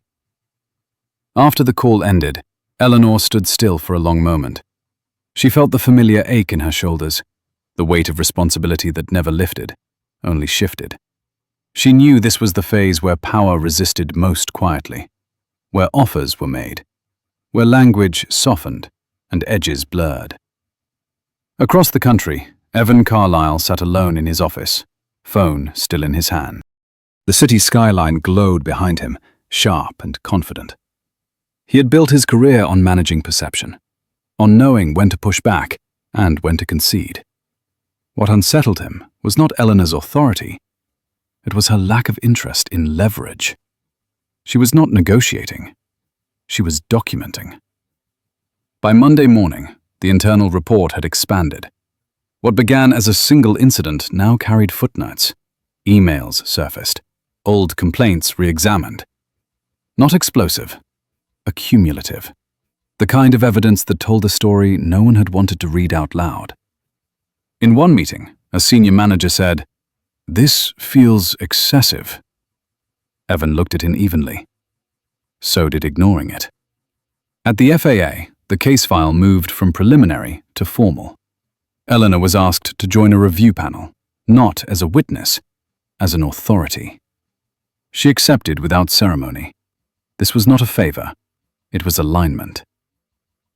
After the call ended, Eleanor stood still for a long moment. She felt the familiar ache in her shoulders, the weight of responsibility that never lifted, only shifted. She knew this was the phase where power resisted most quietly, where offers were made, where language softened and edges blurred. Across the country, Evan Carlyle sat alone in his office, phone still in his hand. The city skyline glowed behind him, sharp and confident. He had built his career on managing perception, on knowing when to push back and when to concede. What unsettled him was not Eleanor's authority, it was her lack of interest in leverage. She was not negotiating, she was documenting. By Monday morning, the internal report had expanded. What began as a single incident now carried footnotes. Emails surfaced, old complaints re-examined. Not explosive, accumulative. The kind of evidence that told a story no one had wanted to read out loud. In one meeting, a senior manager said, "This feels excessive." Evan looked at him evenly. So did ignoring it. At the FAA, The case file moved from preliminary to formal. Eleanor was asked to join a review panel, not as a witness, as an authority. She accepted without ceremony. This was not a favor, it was alignment.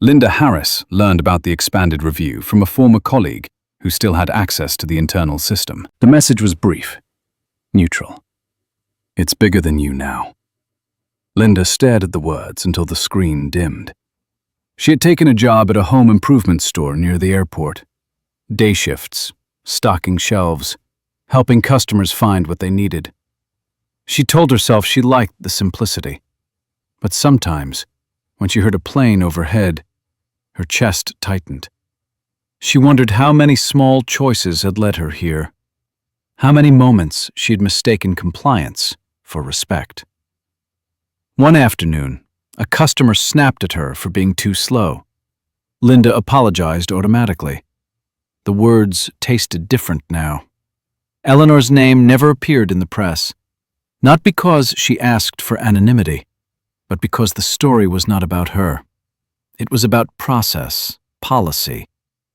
Linda Harris learned about the expanded review from a former colleague who still had access to the internal system. The message was brief, neutral. It's bigger than you now. Linda stared at the words until the screen dimmed. She had taken a job at a home improvement store near the airport. Day shifts, stocking shelves, helping customers find what they needed. She told herself she liked the simplicity. But sometimes, when she heard a plane overhead, her chest tightened. She wondered how many small choices had led her here. How many moments she had mistaken compliance for respect. One afternoon, a customer snapped at her for being too slow. Linda apologized automatically. The words tasted different now. Eleanor's name never appeared in the press, not because she asked for anonymity, but because the story was not about her. It was about process, policy,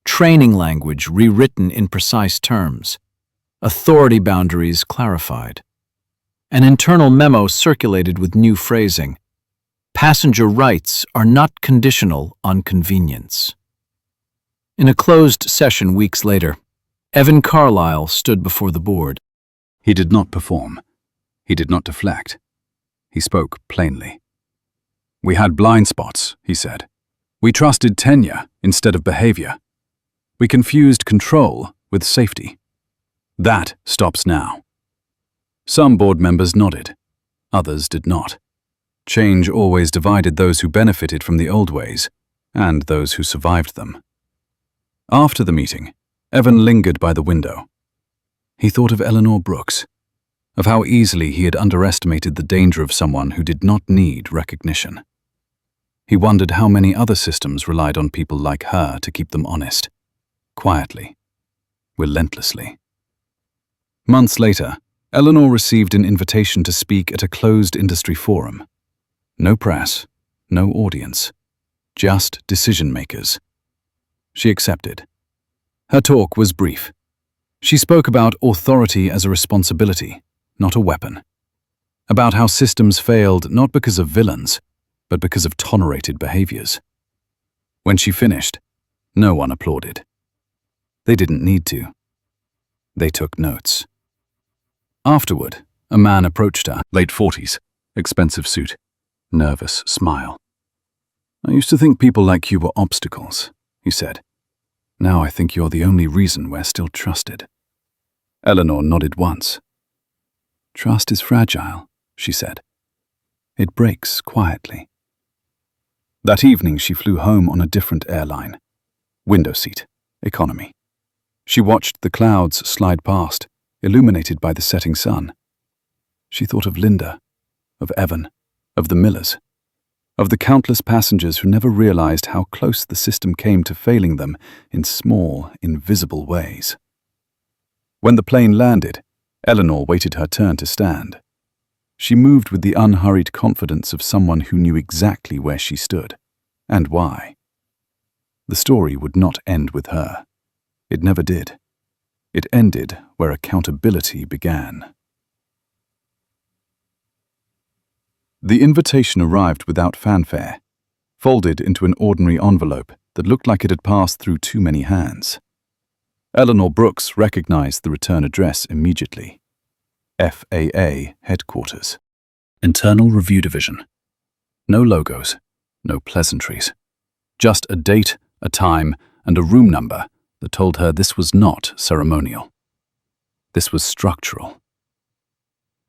training language rewritten in precise terms, authority boundaries clarified. An internal memo circulated with new phrasing. Passenger rights are not conditional on convenience. In a closed session weeks later, Evan Carlisle stood before the board. He did not perform. He did not deflect. He spoke plainly. We had blind spots, he said. We trusted tenure instead of behavior. We confused control with safety. That stops now. Some board members nodded. Others did not. Change always divided those who benefited from the old ways and those who survived them. After the meeting, Evan lingered by the window. He thought of Eleanor Brooks, of how easily he had underestimated the danger of someone who did not need recognition. He wondered how many other systems relied on people like her to keep them honest, quietly, relentlessly. Months later, Eleanor received an invitation to speak at a closed industry forum. No press, no audience, just decision-makers. She accepted. Her talk was brief. She spoke about authority as a responsibility, not a weapon. About how systems failed not because of villains, but because of tolerated behaviors. When she finished, no one applauded. They didn't need to. They took notes. Afterward, a man approached her, late 40s, expensive suit, nervous smile. I used to think people like you were obstacles, he said. Now I think you're the only reason we're still trusted. Eleanor nodded once. Trust is fragile, she said. It breaks quietly. That evening she flew home on a different airline. Window seat, economy. She watched the clouds slide past, illuminated by the setting sun. She thought of Linda, of Evan, of the Millers, of the countless passengers who never realized how close the system came to failing them in small, invisible ways. When the plane landed, Eleanor waited her turn to stand. She moved with the unhurried confidence of someone who knew exactly where she stood, and why. The story would not end with her. It never did. It ended where accountability began. The invitation arrived without fanfare, folded into an ordinary envelope that looked like it had passed through too many hands. Eleanor Brooks recognized the return address immediately. FAA Headquarters. Internal Review Division. No logos, no pleasantries. Just a date, a time, and a room number that told her this was not ceremonial. This was structural.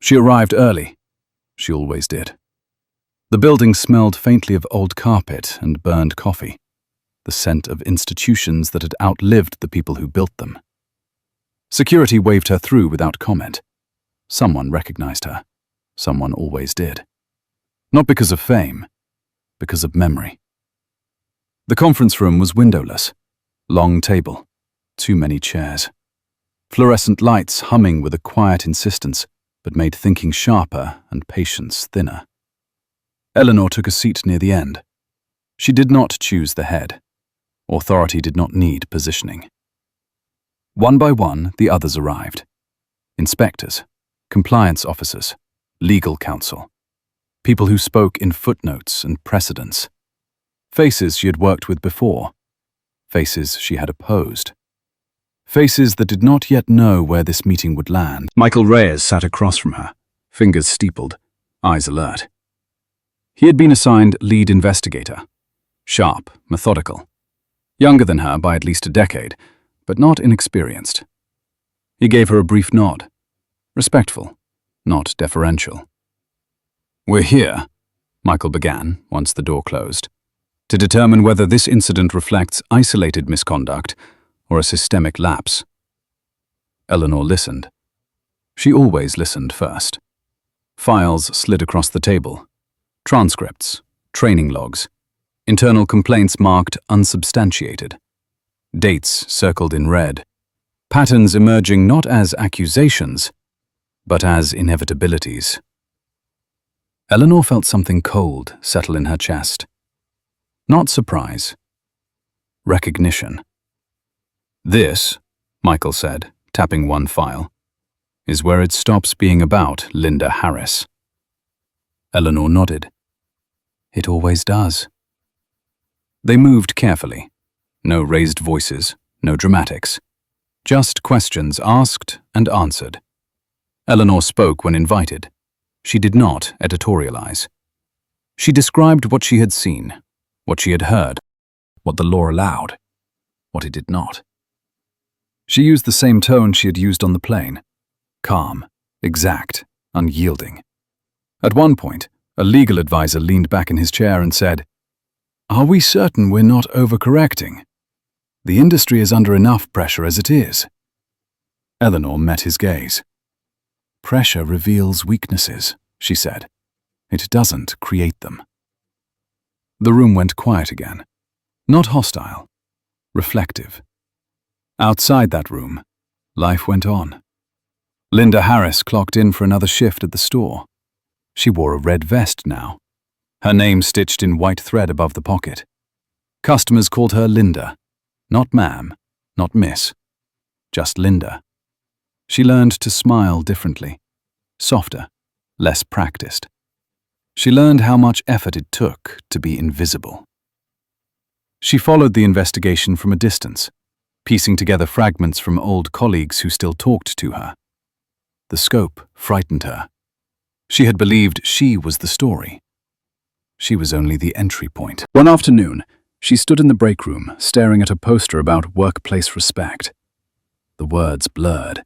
She arrived early. She always did. The building smelled faintly of old carpet and burned coffee, the scent of institutions that had outlived the people who built them. Security waved her through without comment. Someone recognized her. Someone always did. Not because of fame, because of memory. The conference room was windowless. Long table. Too many chairs. Fluorescent lights humming with a quiet insistence, but made thinking sharper and patience thinner. Eleanor took a seat near the end. She did not choose the head. Authority did not need positioning. One by one, the others arrived. Inspectors, compliance officers, legal counsel, people who spoke in footnotes and precedents. Faces she had worked with before, faces she had opposed. Faces that did not yet know where this meeting would land. Michael Reyes sat across from her, fingers steepled, eyes alert. He had been assigned lead investigator. Sharp, methodical. Younger than her by at least a decade, but not inexperienced. He gave her a brief nod. Respectful, not deferential. "We're here," Michael began, once the door closed, "to determine whether this incident reflects isolated misconduct or a systemic lapse." Eleanor listened. She always listened first. Files slid across the table. Transcripts, training logs, internal complaints marked unsubstantiated. Dates circled in red. Patterns emerging not as accusations, but as inevitabilities. Eleanor felt something cold settle in her chest. Not surprise. Recognition. "This," Michael said, tapping one file, "is where it stops being about Linda Harris." Eleanor nodded. "It always does." They moved carefully. No raised voices, no dramatics. Just questions asked and answered. Eleanor spoke when invited. She did not editorialize. She described what she had seen, what she had heard, what the law allowed, what it did not. She used the same tone she had used on the plane. Calm, exact, unyielding. At one point, a legal advisor leaned back in his chair and said, "Are we certain we're not overcorrecting? The industry is under enough pressure as it is." Eleanor met his gaze. "Pressure reveals weaknesses," she said. "It doesn't create them." The room went quiet again. Not hostile, reflective. Outside that room, life went on. Linda Harris clocked in for another shift at the store. She wore a red vest now, her name stitched in white thread above the pocket. Customers called her Linda, not ma'am, not miss, just Linda. She learned to smile differently, softer, less practiced. She learned how much effort it took to be invisible. She followed the investigation from a distance, piecing together fragments from old colleagues who still talked to her. The scope frightened her. She had believed she was the story. She was only the entry point. One afternoon, she stood in the break room, staring at a poster about workplace respect. The words blurred.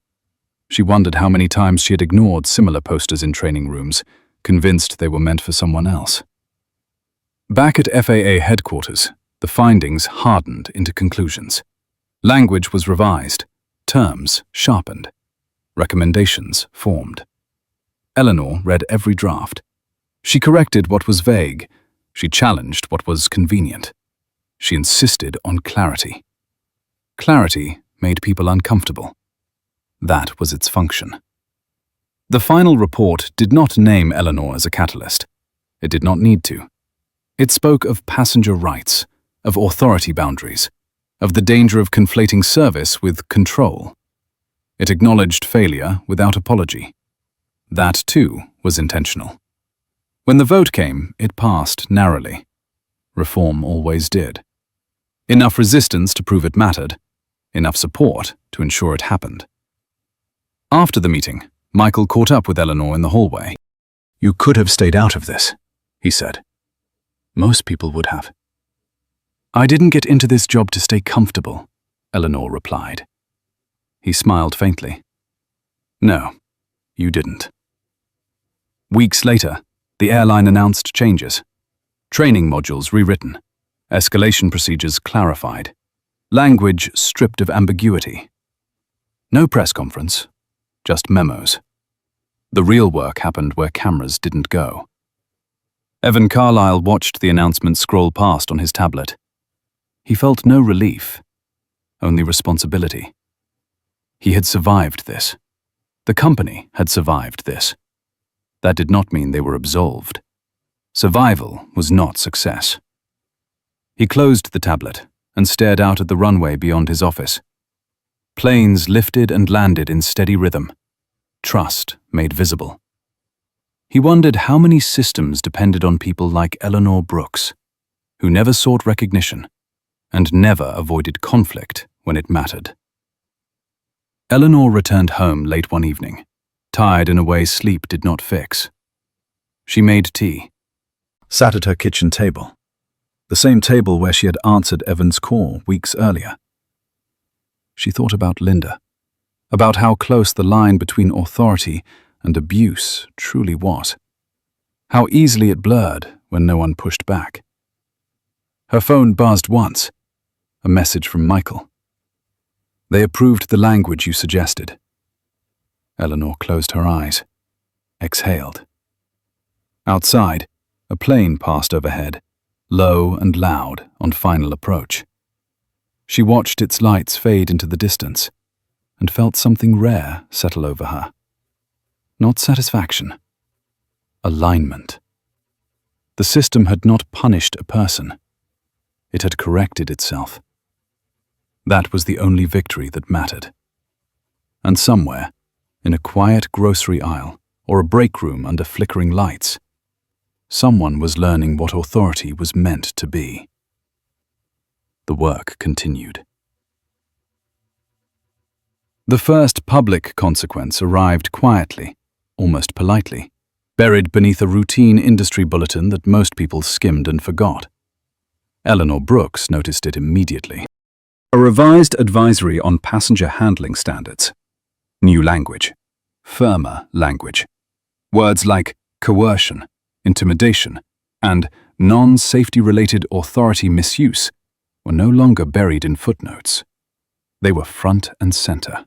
She wondered how many times she had ignored similar posters in training rooms, convinced they were meant for someone else. Back at FAA headquarters, the findings hardened into conclusions. Language was revised, terms sharpened, recommendations formed. Eleanor read every draft. She corrected what was vague. She challenged what was convenient. She insisted on clarity. Clarity made people uncomfortable. That was its function. The final report did not name Eleanor as a catalyst. It did not need to. It spoke of passenger rights, of authority boundaries, of the danger of conflating service with control. It acknowledged failure without apology. That, too, was intentional. When the vote came, it passed narrowly. Reform always did. Enough resistance to prove it mattered, enough support to ensure it happened. After the meeting, Michael caught up with Eleanor in the hallway. "You could have stayed out of this," he said. "Most people would have." "I didn't get into this job to stay comfortable," Eleanor replied. He smiled faintly. "No, you didn't." Weeks later, the airline announced changes. Training modules rewritten, escalation procedures clarified, language stripped of ambiguity. No press conference, just memos. The real work happened where cameras didn't go. Evan Carlyle watched the announcement scroll past on his tablet. He felt no relief, only responsibility. He had survived this. The company had survived this. That did not mean they were absolved. Survival was not success. He closed the tablet and stared out at the runway beyond his office. Planes lifted and landed in steady rhythm. Trust made visible. He wondered how many systems depended on people like Eleanor Brooks, who never sought recognition and never avoided conflict when it mattered. Eleanor returned home late one evening, tired in a way sleep did not fix. She made tea, Sat at her kitchen table, the same table where she had answered Evan's call weeks earlier. She thought about Linda, about how close the line between authority and abuse truly was, how easily it blurred when no one pushed back. Her phone buzzed once, a message from Michael. They approved the language you suggested. Eleanor closed her eyes, exhaled. Outside, a plane passed overhead, low and loud on final approach. She watched its lights fade into the distance and felt something rare settle over her. Not satisfaction. Alignment. The system had not punished a person. It had corrected itself. That was the only victory that mattered. And somewhere, in a quiet grocery aisle or a break room under flickering lights, someone was learning what authority was meant to be. The work continued. The first public consequence arrived quietly, almost politely, buried beneath a routine industry bulletin that most people skimmed and forgot. Eleanor Brooks noticed it immediately. A revised advisory on passenger handling standards. New language. Firmer language. Words like coercion, intimidation, and non-safety-related authority misuse were no longer buried in footnotes. They were front and center.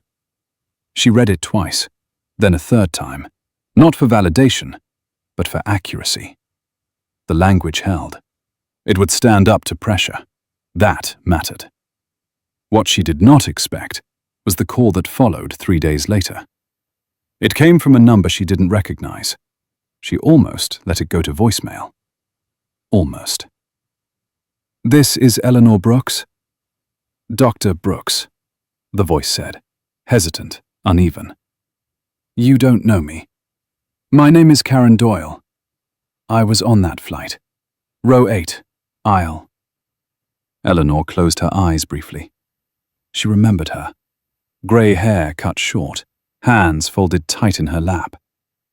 She read it twice, then a third time, not for validation, but for accuracy. The language held. It would stand up to pressure. That mattered. What she did not expect was the call that followed 3 days later. It came from a number she didn't recognize. She almost let it go to voicemail. Almost. "This is Eleanor Brooks?" "Dr. Brooks," the voice said, hesitant, uneven. "You don't know me. My name is Karen Doyle. I was on that flight. Row 8, aisle." Eleanor closed her eyes briefly. She remembered her. Grey hair cut short, hands folded tight in her lap,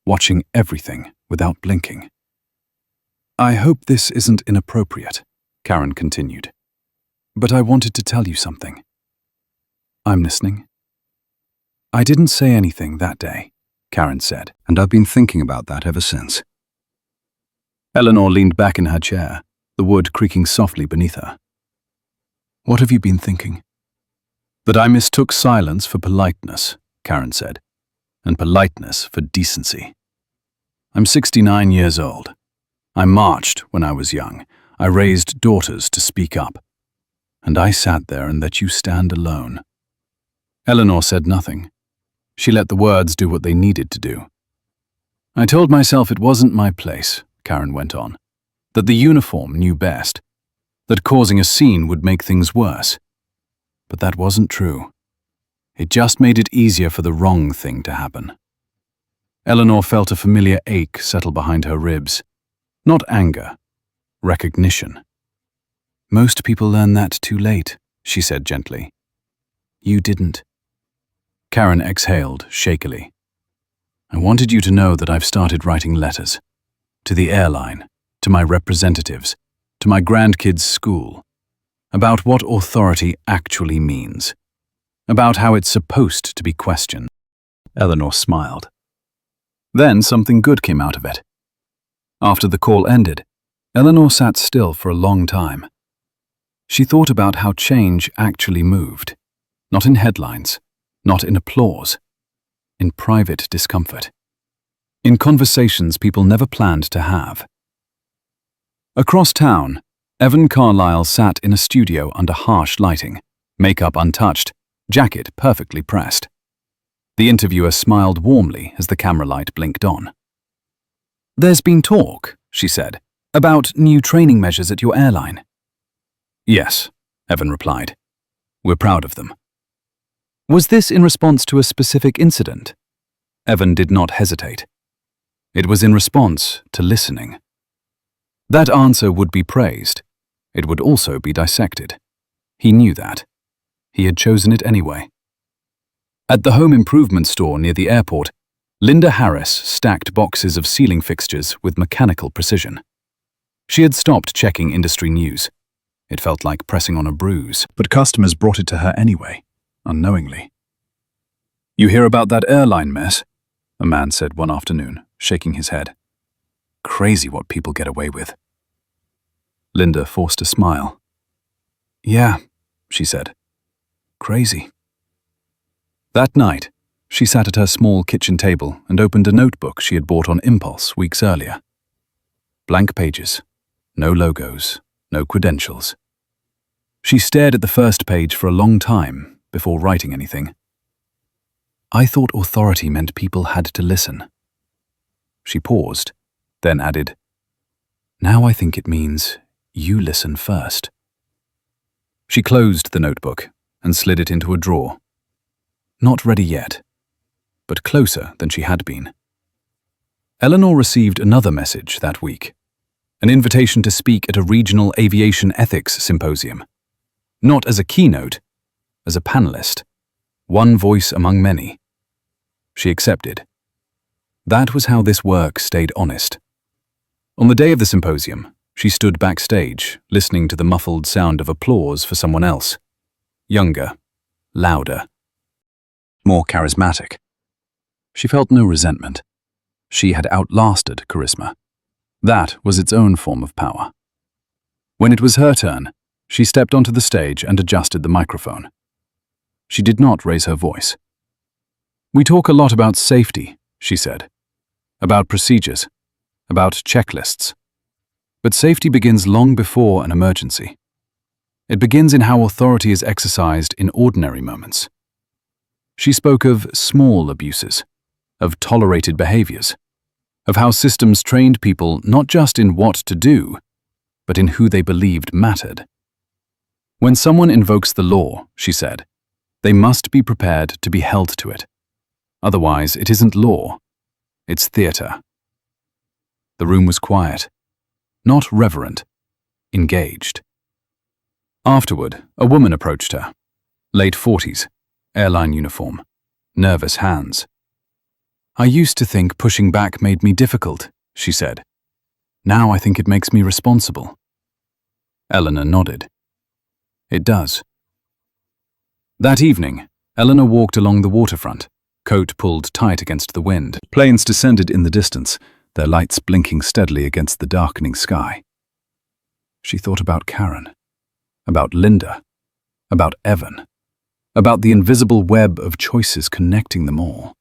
watching everything without blinking. "I hope this isn't inappropriate," Karen continued. "But I wanted to tell you something." "I'm listening." "I didn't say anything that day," Karen said, "and I've been thinking about that ever since." Eleanor leaned back in her chair, the wood creaking softly beneath her. "What have you been thinking?" "That I mistook silence for politeness," Karen said, "and politeness for decency. I'm 69 years old. I marched when I was young. I raised daughters to speak up. And I sat there and let you stand alone." Eleanor said nothing. She let the words do what they needed to do. "I told myself it wasn't my place," Karen went on, "that the uniform knew best, that causing a scene would make things worse. But that wasn't true. It just made it easier for the wrong thing to happen." Eleanor felt a familiar ache settle behind her ribs. Not anger, recognition. "Most people learn that too late," she said gently. "You didn't." Karen exhaled shakily. "I wanted you to know that I've started writing letters. To the airline, to my representatives, to my grandkids' school, about what authority actually means, about how it's supposed to be questioned." Eleanor smiled. Then something good came out of it. After the call ended, Eleanor sat still for a long time. She thought about how change actually moved, not in headlines, not in applause, in private discomfort, in conversations people never planned to have. Across town, Evan Carlyle sat in a studio under harsh lighting, makeup untouched, jacket perfectly pressed. The interviewer smiled warmly as the camera light blinked on. "There's been talk," she said, "about new training measures at your airline." Yes, Evan replied. We're proud of them. Was this in response to a specific incident? Evan did not hesitate. It was in response to listening. That answer would be praised. It would also be dissected. He knew that. He had chosen it anyway. At the home improvement store near the airport, Linda Harris stacked boxes of ceiling fixtures with mechanical precision. She had stopped checking industry news. It felt like pressing on a bruise. But customers brought it to her anyway, unknowingly. You hear about that airline mess? A man said one afternoon, shaking his head. Crazy what people get away with. Linda forced a smile. Yeah, she said. Crazy. That night, she sat at her small kitchen table and opened a notebook she had bought on impulse weeks earlier. Blank pages, no logos, no credentials. She stared at the first page for a long time before writing anything. I thought authority meant people had to listen. She paused, then added, Now I think it means you listen first. She closed the notebook and slid it into a drawer. Not ready yet, but closer than she had been. Eleanor received another message that week, an invitation to speak at a regional aviation ethics symposium. Not as a keynote, as a panelist, one voice among many. She accepted. That was how this work stayed honest. On the day of the symposium, she stood backstage, listening to the muffled sound of applause for someone else. Younger, louder, more charismatic. She felt no resentment. She had outlasted charisma. That was its own form of power. When it was her turn, she stepped onto the stage and adjusted the microphone. She did not raise her voice. We talk a lot about safety, she said. About procedures, about checklists. But safety begins long before an emergency. It begins in how authority is exercised in ordinary moments. She spoke of small abuses, of tolerated behaviors, of how systems trained people not just in what to do, but in who they believed mattered. When someone invokes the law, she said, they must be prepared to be held to it. Otherwise, it isn't law, it's theater. The room was quiet, not reverent, engaged. Afterward, a woman approached her, late 40s, airline uniform, nervous hands. I used to think pushing back made me difficult, she said. Now I think it makes me responsible. Eleanor nodded. It does. That evening, Eleanor walked along the waterfront, coat pulled tight against the wind. Planes descended in the distance, their lights blinking steadily against the darkening sky. She thought about Karen, about Linda, about Evan, about the invisible web of choices connecting them all.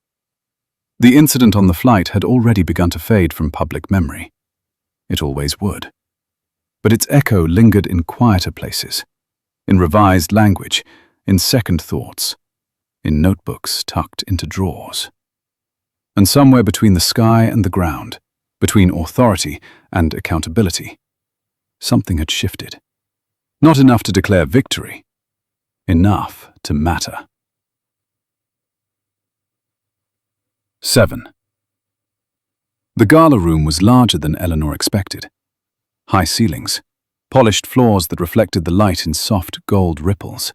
The incident on the flight had already begun to fade from public memory. It always would. But its echo lingered in quieter places, in revised language, in second thoughts, in notebooks tucked into drawers. And somewhere between the sky and the ground, between authority and accountability, something had shifted. Not enough to declare victory, enough to matter. 7. The gala room was larger than Eleanor expected. High ceilings, polished floors that reflected the light in soft gold ripples.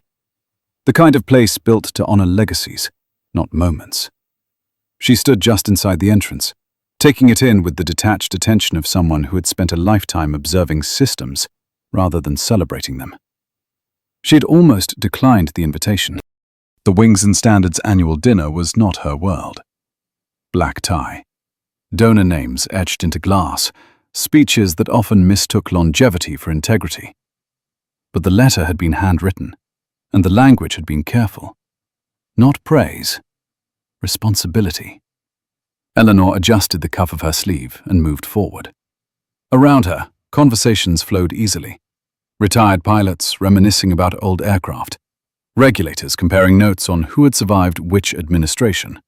The kind of place built to honor legacies, not moments. She stood just inside the entrance, taking it in with the detached attention of someone who had spent a lifetime observing systems rather than celebrating them. She had almost declined the invitation. The Wings and Standards annual dinner was not her world. Black tie, donor names etched into glass, speeches that often mistook longevity for integrity. But the letter had been handwritten, and the language had been careful. Not praise, responsibility. Eleanor adjusted the cuff of her sleeve and moved forward. Around her, conversations flowed easily. Retired pilots reminiscing about old aircraft. Regulators comparing notes on who had survived which administration.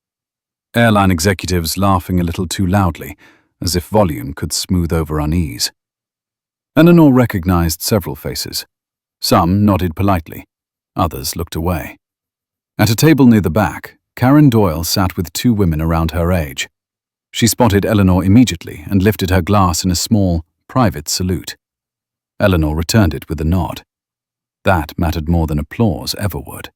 Airline executives laughing a little too loudly, as if volume could smooth over unease. Eleanor recognized several faces. Some nodded politely. Others looked away. At a table near the back, Karen Doyle sat with two women around her age. She spotted Eleanor immediately and lifted her glass in a small, private salute. Eleanor returned it with a nod. That mattered more than applause ever would.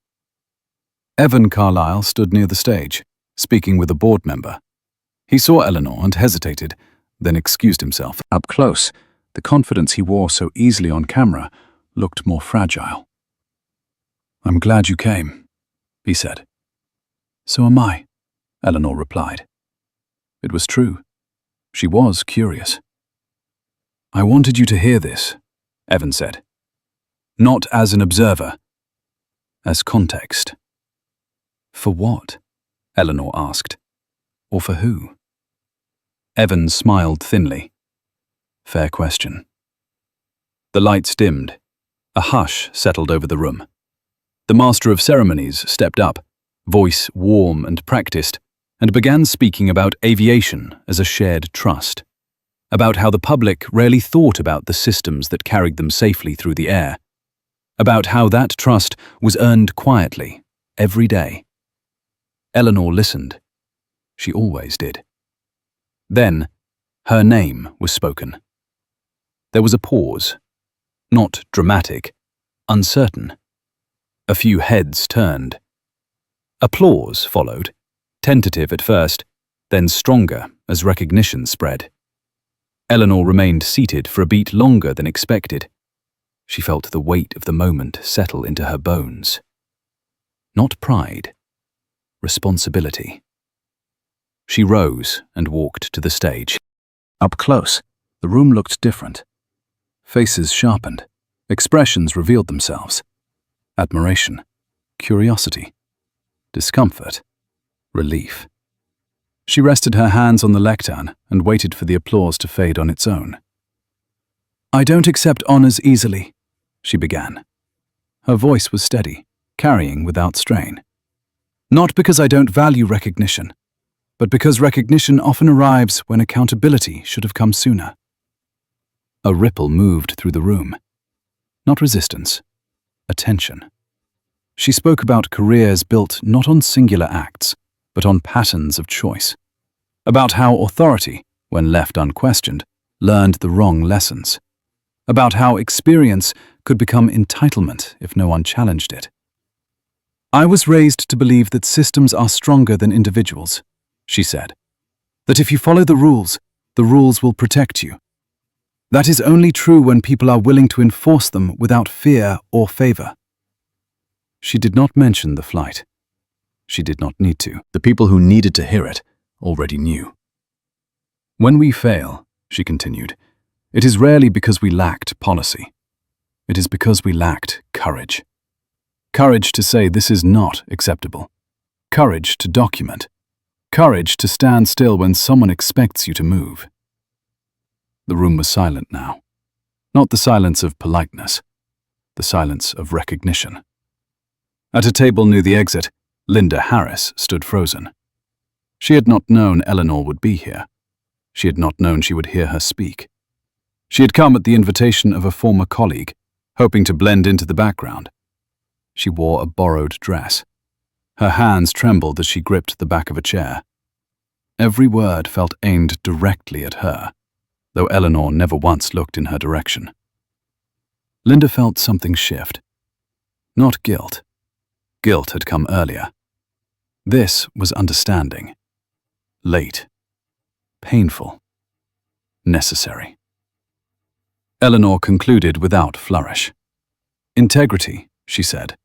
Evan Carlyle stood near the stage, speaking with a board member. He saw Eleanor and hesitated, then excused himself. Up close, the confidence he wore so easily on camera looked more fragile. "I'm glad you came," he said. "So am I," Eleanor replied. It was true. She was curious. "I wanted you to hear this," Evan said. "Not as an observer, as context." "For what?" Eleanor asked. "Or for who?" Evan smiled thinly. "Fair question." The lights dimmed. A hush settled over the room. The master of ceremonies stepped up, voice warm and practiced, and began speaking about aviation as a shared trust, about how the public rarely thought about the systems that carried them safely through the air, about how that trust was earned quietly, every day. Eleanor listened. She always did. Then, her name was spoken. There was a pause. Not dramatic, uncertain. A few heads turned. Applause followed, tentative at first, then stronger as recognition spread. Eleanor remained seated for a beat longer than expected. She felt the weight of the moment settle into her bones. Not pride, responsibility. She rose and walked to the stage. Up close, the room looked different. Faces sharpened, expressions revealed themselves. Admiration, curiosity, discomfort, relief. She rested her hands on the lectern and waited for the applause to fade on its own. "I don't accept honors easily," she began. Her voice was steady, carrying without strain. "Not because I don't value recognition, but because recognition often arrives when accountability should have come sooner." A ripple moved through the room. Not resistance, attention. She spoke about careers built not on singular acts, but on patterns of choice. About how authority, when left unquestioned, learned the wrong lessons. About how experience could become entitlement if no one challenged it. "I was raised to believe that systems are stronger than individuals," she said. "That if you follow the rules will protect you. That is only true when people are willing to enforce them without fear or favor." She did not mention the flight. She did not need to. The people who needed to hear it already knew. "When we fail," she continued, "it is rarely because we lacked policy. It is because we lacked courage. Courage to say this is not acceptable. Courage to document. Courage to stand still when someone expects you to move." The room was silent now. Not the silence of politeness. The silence of recognition. At a table near the exit, Linda Harris stood frozen. She had not known Eleanor would be here. She had not known she would hear her speak. She had come at the invitation of a former colleague, hoping to blend into the background. She wore a borrowed dress. Her hands trembled as she gripped the back of a chair. Every word felt aimed directly at her, though Eleanor never once looked in her direction. Linda felt something shift. Not guilt. Guilt had come earlier. This was understanding. Late. Painful. Necessary. Eleanor concluded without flourish. "Integrity," she said,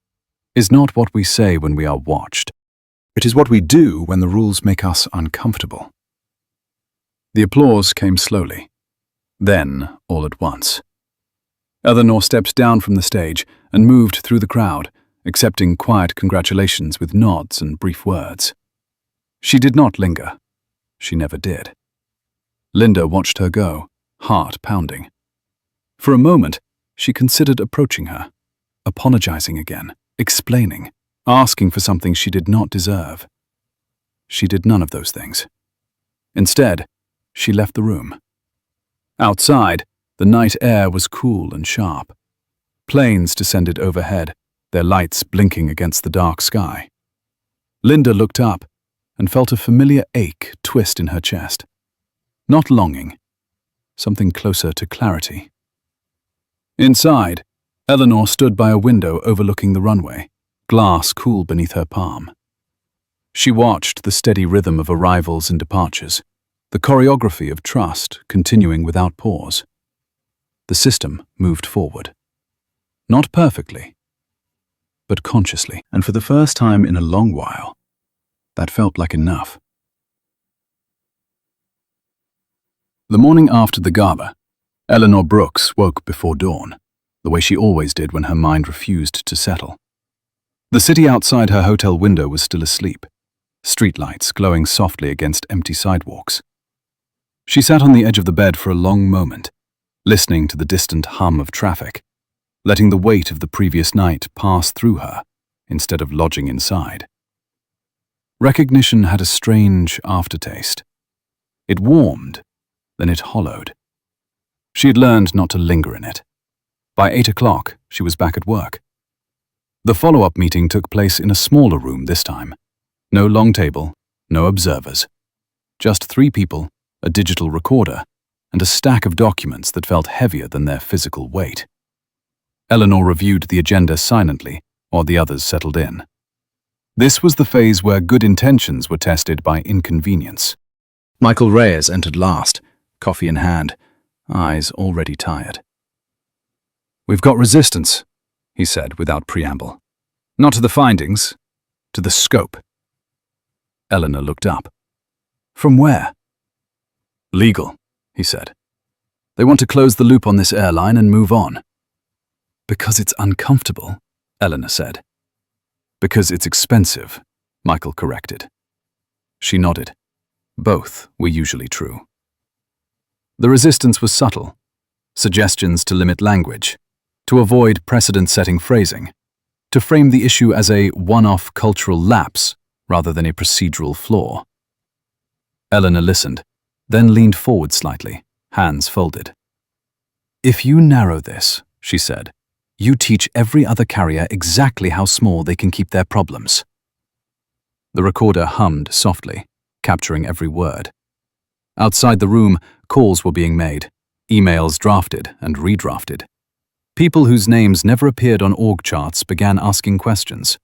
"is not what we say when we are watched. It is what we do when the rules make us uncomfortable." The applause came slowly. Then, all at once. Eleanor stepped down from the stage and moved through the crowd, accepting quiet congratulations with nods and brief words. She did not linger. She never did. Linda watched her go, heart pounding. For a moment, she considered approaching her, apologizing again, explaining, asking for something she did not deserve. She did none of those things. Instead, she left the room. Outside, the night air was cool and sharp. Planes descended overhead, their lights blinking against the dark sky. Linda looked up and felt a familiar ache twist in her chest. Not longing, something closer to clarity. Inside, Eleanor stood by a window overlooking the runway, glass cool beneath her palm. She watched the steady rhythm of arrivals and departures, the choreography of trust continuing without pause. The system moved forward. Not perfectly, but consciously, and for the first time in a long while, that felt like enough. The morning after the gala, Eleanor Brooks woke before dawn, the way she always did when her mind refused to settle. The city outside her hotel window was still asleep, streetlights glowing softly against empty sidewalks. She sat on the edge of the bed for a long moment, listening to the distant hum of traffic, letting the weight of the previous night pass through her instead of lodging inside. Recognition had a strange aftertaste. It warmed, then it hollowed. She had learned not to linger in it. By 8 o'clock, she was back at work. The follow-up meeting took place in a smaller room this time. No long table, no observers. Just 3 people, a digital recorder, and a stack of documents that felt heavier than their physical weight. Eleanor reviewed the agenda silently while the others settled in. This was the phase where good intentions were tested by inconvenience. Michael Reyes entered last, coffee in hand, eyes already tired. "We've got resistance," he said without preamble. "Not to the findings, to the scope." Eleanor looked up. "From where?" "Legal," he said. "They want to close the loop on this airline and move on." "Because it's uncomfortable," Eleanor said. "Because it's expensive," Michael corrected. She nodded. Both were usually true. The resistance was subtle. Suggestions to limit language, to avoid precedent-setting phrasing, to frame the issue as a one-off cultural lapse rather than a procedural flaw. Eleanor listened, then leaned forward slightly, hands folded. "If you narrow this," she said, "you teach every other carrier exactly how small they can keep their problems." The recorder hummed softly, capturing every word. Outside the room, calls were being made, emails drafted and redrafted. People whose names never appeared on org charts began asking questions.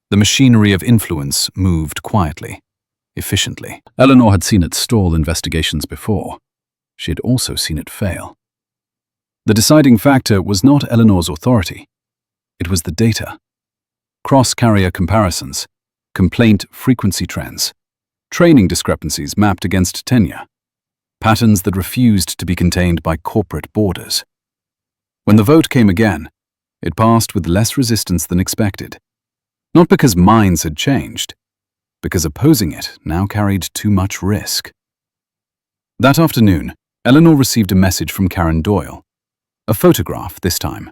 The machinery of influence moved quietly, efficiently. Eleanor had seen it stall investigations before. She had also seen it fail. The deciding factor was not Eleanor's authority. It was the data. Cross-carrier comparisons, complaint frequency trends, training discrepancies mapped against tenure, patterns that refused to be contained by corporate borders. When the vote came again, it passed with less resistance than expected. Not because minds had changed, because opposing it now carried too much risk. That afternoon, Eleanor received a message from Karen Doyle. A photograph this time.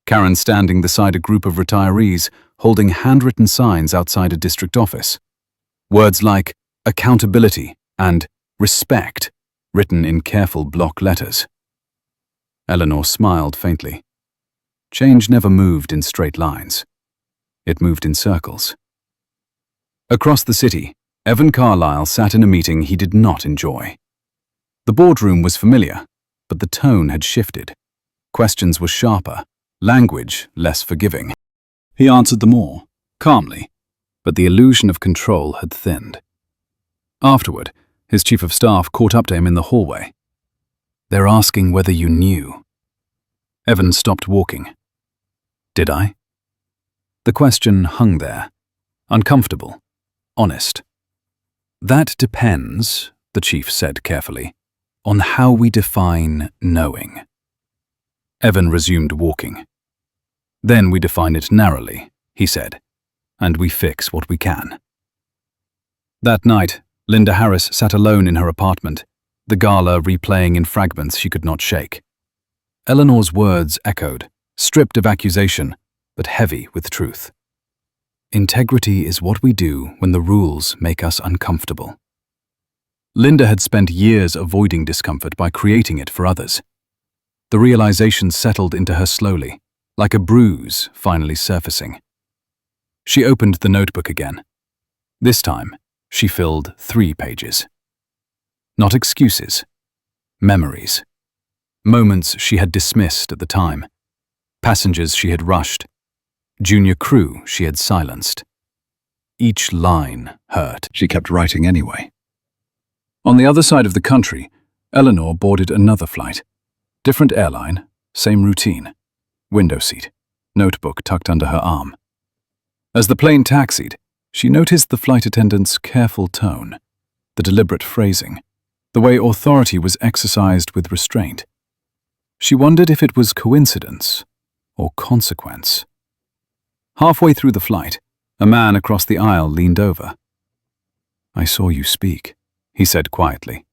Karen standing beside a group of retirees holding handwritten signs outside a district office. Words like accountability and respect written in careful block letters. Eleanor smiled faintly. Change never moved in straight lines. It moved in circles. Across the city, Evan Carlyle sat in a meeting he did not enjoy. The boardroom was familiar, but the tone had shifted. Questions were sharper, language less forgiving. He answered them all, calmly, but the illusion of control had thinned. Afterward, his chief of staff caught up to him in the hallway. "They're asking whether you knew." Evan stopped walking. "Did I?" The question hung there, uncomfortable, honest. "That depends," the chief said carefully, "on how we define knowing." Evan resumed walking. "Then we define it narrowly," he said, "and we fix what we can." That night, Linda Harris sat alone in her apartment, the gala replaying in fragments she could not shake. Eleanor's words echoed, stripped of accusation, but heavy with truth. Integrity is what we do when the rules make us uncomfortable. Linda had spent years avoiding discomfort by creating it for others. The realization settled into her slowly, like a bruise finally surfacing. She opened the notebook again. This time, she filled 3 pages. Not excuses, memories. Moments she had dismissed at the time. Passengers she had rushed. Junior crew she had silenced. Each line hurt. She kept writing anyway. On the other side of the country, Eleanor boarded another flight. Different airline, same routine. Window seat, notebook tucked under her arm. As the plane taxied, she noticed the flight attendant's careful tone, the deliberate phrasing, the way authority was exercised with restraint. She wondered if it was coincidence or consequence. Halfway through the flight, a man across the aisle leaned over. "I saw you speak," he said quietly.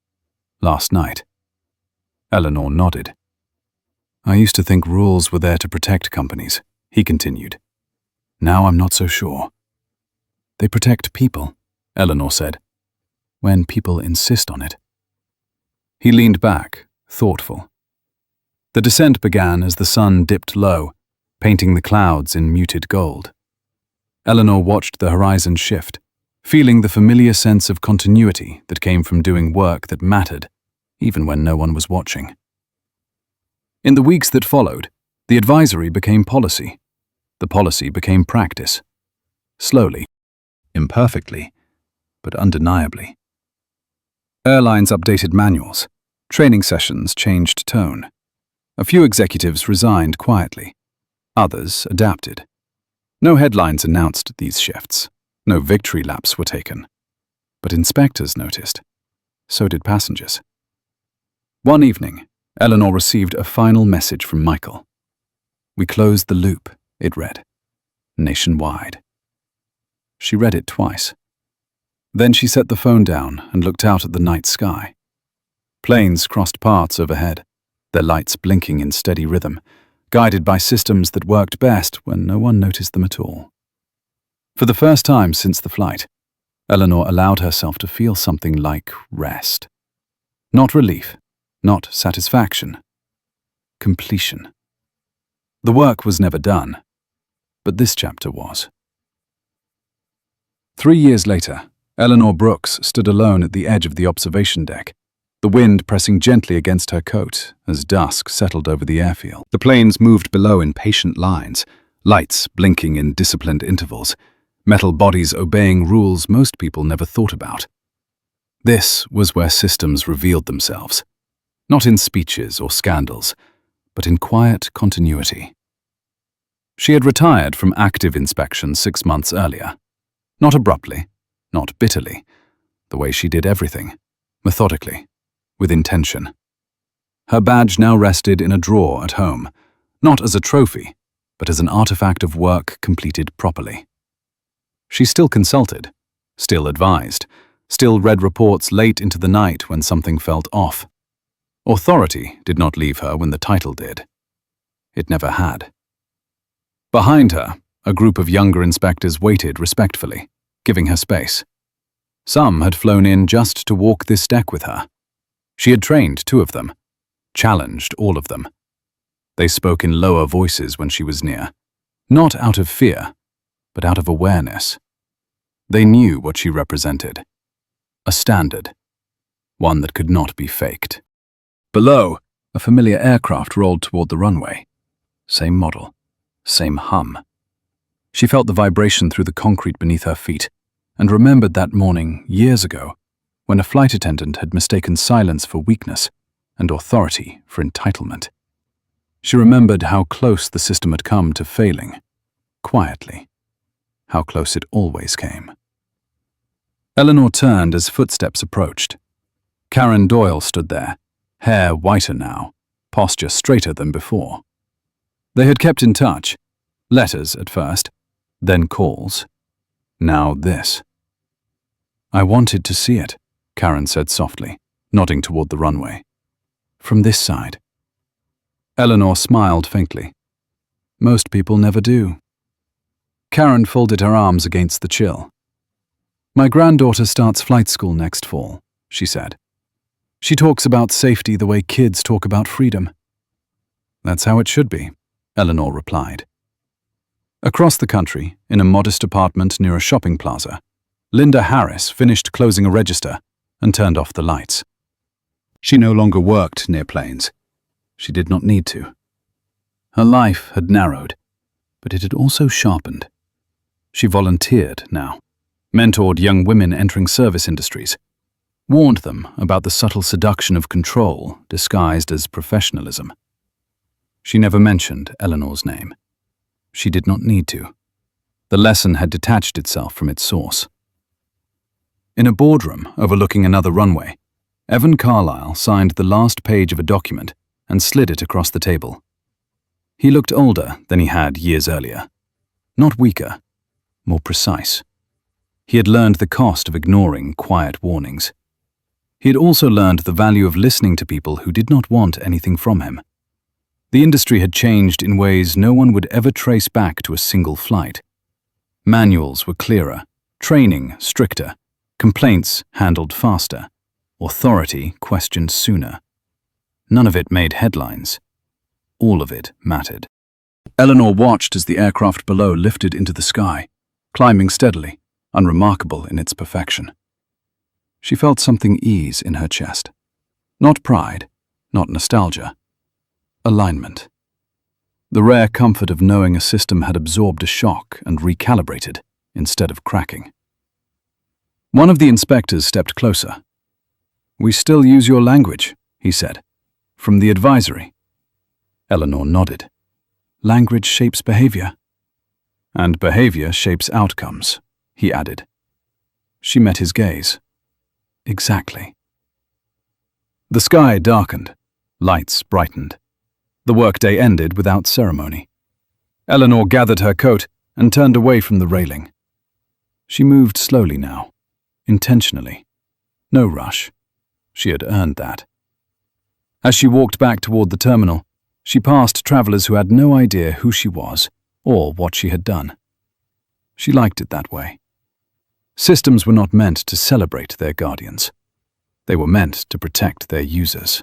"Last night." Eleanor nodded. "I used to think rules were there to protect companies," he continued. "Now I'm not so sure." "They protect people," Eleanor said, "when people insist on it." He leaned back, thoughtful. The descent began as the sun dipped low, painting the clouds in muted gold. Eleanor watched the horizon shift, feeling the familiar sense of continuity that came from doing work that mattered, even when no one was watching. In the weeks that followed, the advisory became policy. The policy became practice. Slowly, imperfectly, but undeniably. Airlines updated manuals. Training sessions changed tone. A few executives resigned quietly. Others adapted. No headlines announced these shifts. No victory laps were taken. But inspectors noticed. So did passengers. One evening, Eleanor received a final message from Michael. "We closed the loop," it read. "Nationwide." She read it twice. Then she set the phone down and looked out at the night sky. Planes crossed paths overhead, their lights blinking in steady rhythm, guided by systems that worked best when no one noticed them at all. For the first time since the flight, Eleanor allowed herself to feel something like rest. Not relief, not satisfaction. Completion. The work was never done, but this chapter was. 3 years later, Eleanor Brooks stood alone at the edge of the observation deck, the wind pressing gently against her coat as dusk settled over the airfield. The planes moved below in patient lines, lights blinking in disciplined intervals, metal bodies obeying rules most people never thought about. This was where systems revealed themselves, not in speeches or scandals, but in quiet continuity. She had retired from active inspection 6 months earlier. Not abruptly, not bitterly, the way she did everything, methodically, with intention. Her badge now rested in a drawer at home, not as a trophy, but as an artifact of work completed properly. She still consulted, still advised, still read reports late into the night when something felt off. Authority did not leave her when the title did. It never had. Behind her, a group of younger inspectors waited respectfully, giving her space. Some had flown in just to walk this deck with her. She had trained 2 of them, challenged all of them. They spoke in lower voices when she was near, not out of fear, but out of awareness. They knew what she represented. A standard, one that could not be faked. Below, a familiar aircraft rolled toward the runway. Same model, same hum. She felt the vibration through the concrete beneath her feet, and remembered that morning, years ago, when a flight attendant had mistaken silence for weakness and authority for entitlement. She remembered how close the system had come to failing, quietly, how close it always came. Eleanor turned as footsteps approached. Karen Doyle stood there, hair whiter now, posture straighter than before. They had kept in touch, letters at first, then calls. Now this. "I wanted to see it," Karen said softly, nodding toward the runway. "From this side." Eleanor smiled faintly. "Most people never do." Karen folded her arms against the chill. "My granddaughter starts flight school next fall," she said. "She talks about safety the way kids talk about freedom." "That's how it should be," Eleanor replied. Across the country, in a modest apartment near a shopping plaza, Linda Harris finished closing a register and turned off the lights. She no longer worked near planes. She did not need to. Her life had narrowed, but it had also sharpened. She volunteered now, mentored young women entering service industries, warned them about the subtle seduction of control disguised as professionalism. She never mentioned Eleanor's name. She did not need to. The lesson had detached itself from its source. In a boardroom overlooking another runway, Evan Carlyle signed the last page of a document and slid it across the table. He looked older than he had years earlier. Not weaker, more precise. He had learned the cost of ignoring quiet warnings. He had also learned the value of listening to people who did not want anything from him. The industry had changed in ways no one would ever trace back to a single flight. Manuals were clearer, training stricter, complaints handled faster, authority questioned sooner. None of it made headlines. All of it mattered. Eleanor watched as the aircraft below lifted into the sky, climbing steadily, unremarkable in its perfection. She felt something ease in her chest. Not pride, not nostalgia. Alignment. The rare comfort of knowing a system had absorbed a shock and recalibrated instead of cracking. One of the inspectors stepped closer. "We still use your language," he said. "From the advisory." Eleanor nodded. "Language shapes behavior." "And behavior shapes outcomes," he added. She met his gaze. Exactly. The sky darkened. Lights brightened. The workday ended without ceremony. Eleanor gathered her coat and turned away from the railing. She moved slowly now, intentionally. No rush. She had earned that. As she walked back toward the terminal, she passed travelers who had no idea who she was or what she had done. She liked it that way. Systems were not meant to celebrate their guardians. They were meant to protect their users.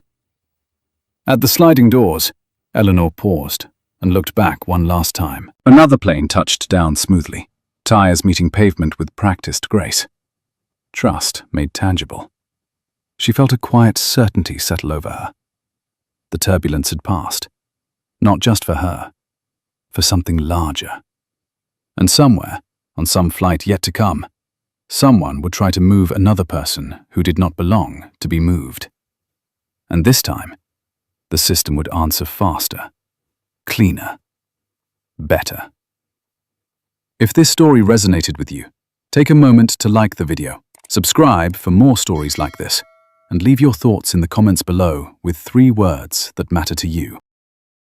At the sliding doors, Eleanor paused and looked back one last time. Another plane touched down smoothly, tires meeting pavement with practiced grace. Trust made tangible. She felt a quiet certainty settle over her. The turbulence had passed, not just for her, for something larger. And somewhere, on some flight yet to come, someone would try to move another person who did not belong to be moved. And this time, the system would answer faster, cleaner, better. If this story resonated with you, take a moment to like the video, subscribe for more stories like this, and leave your thoughts in the comments below with 3 words that matter to you.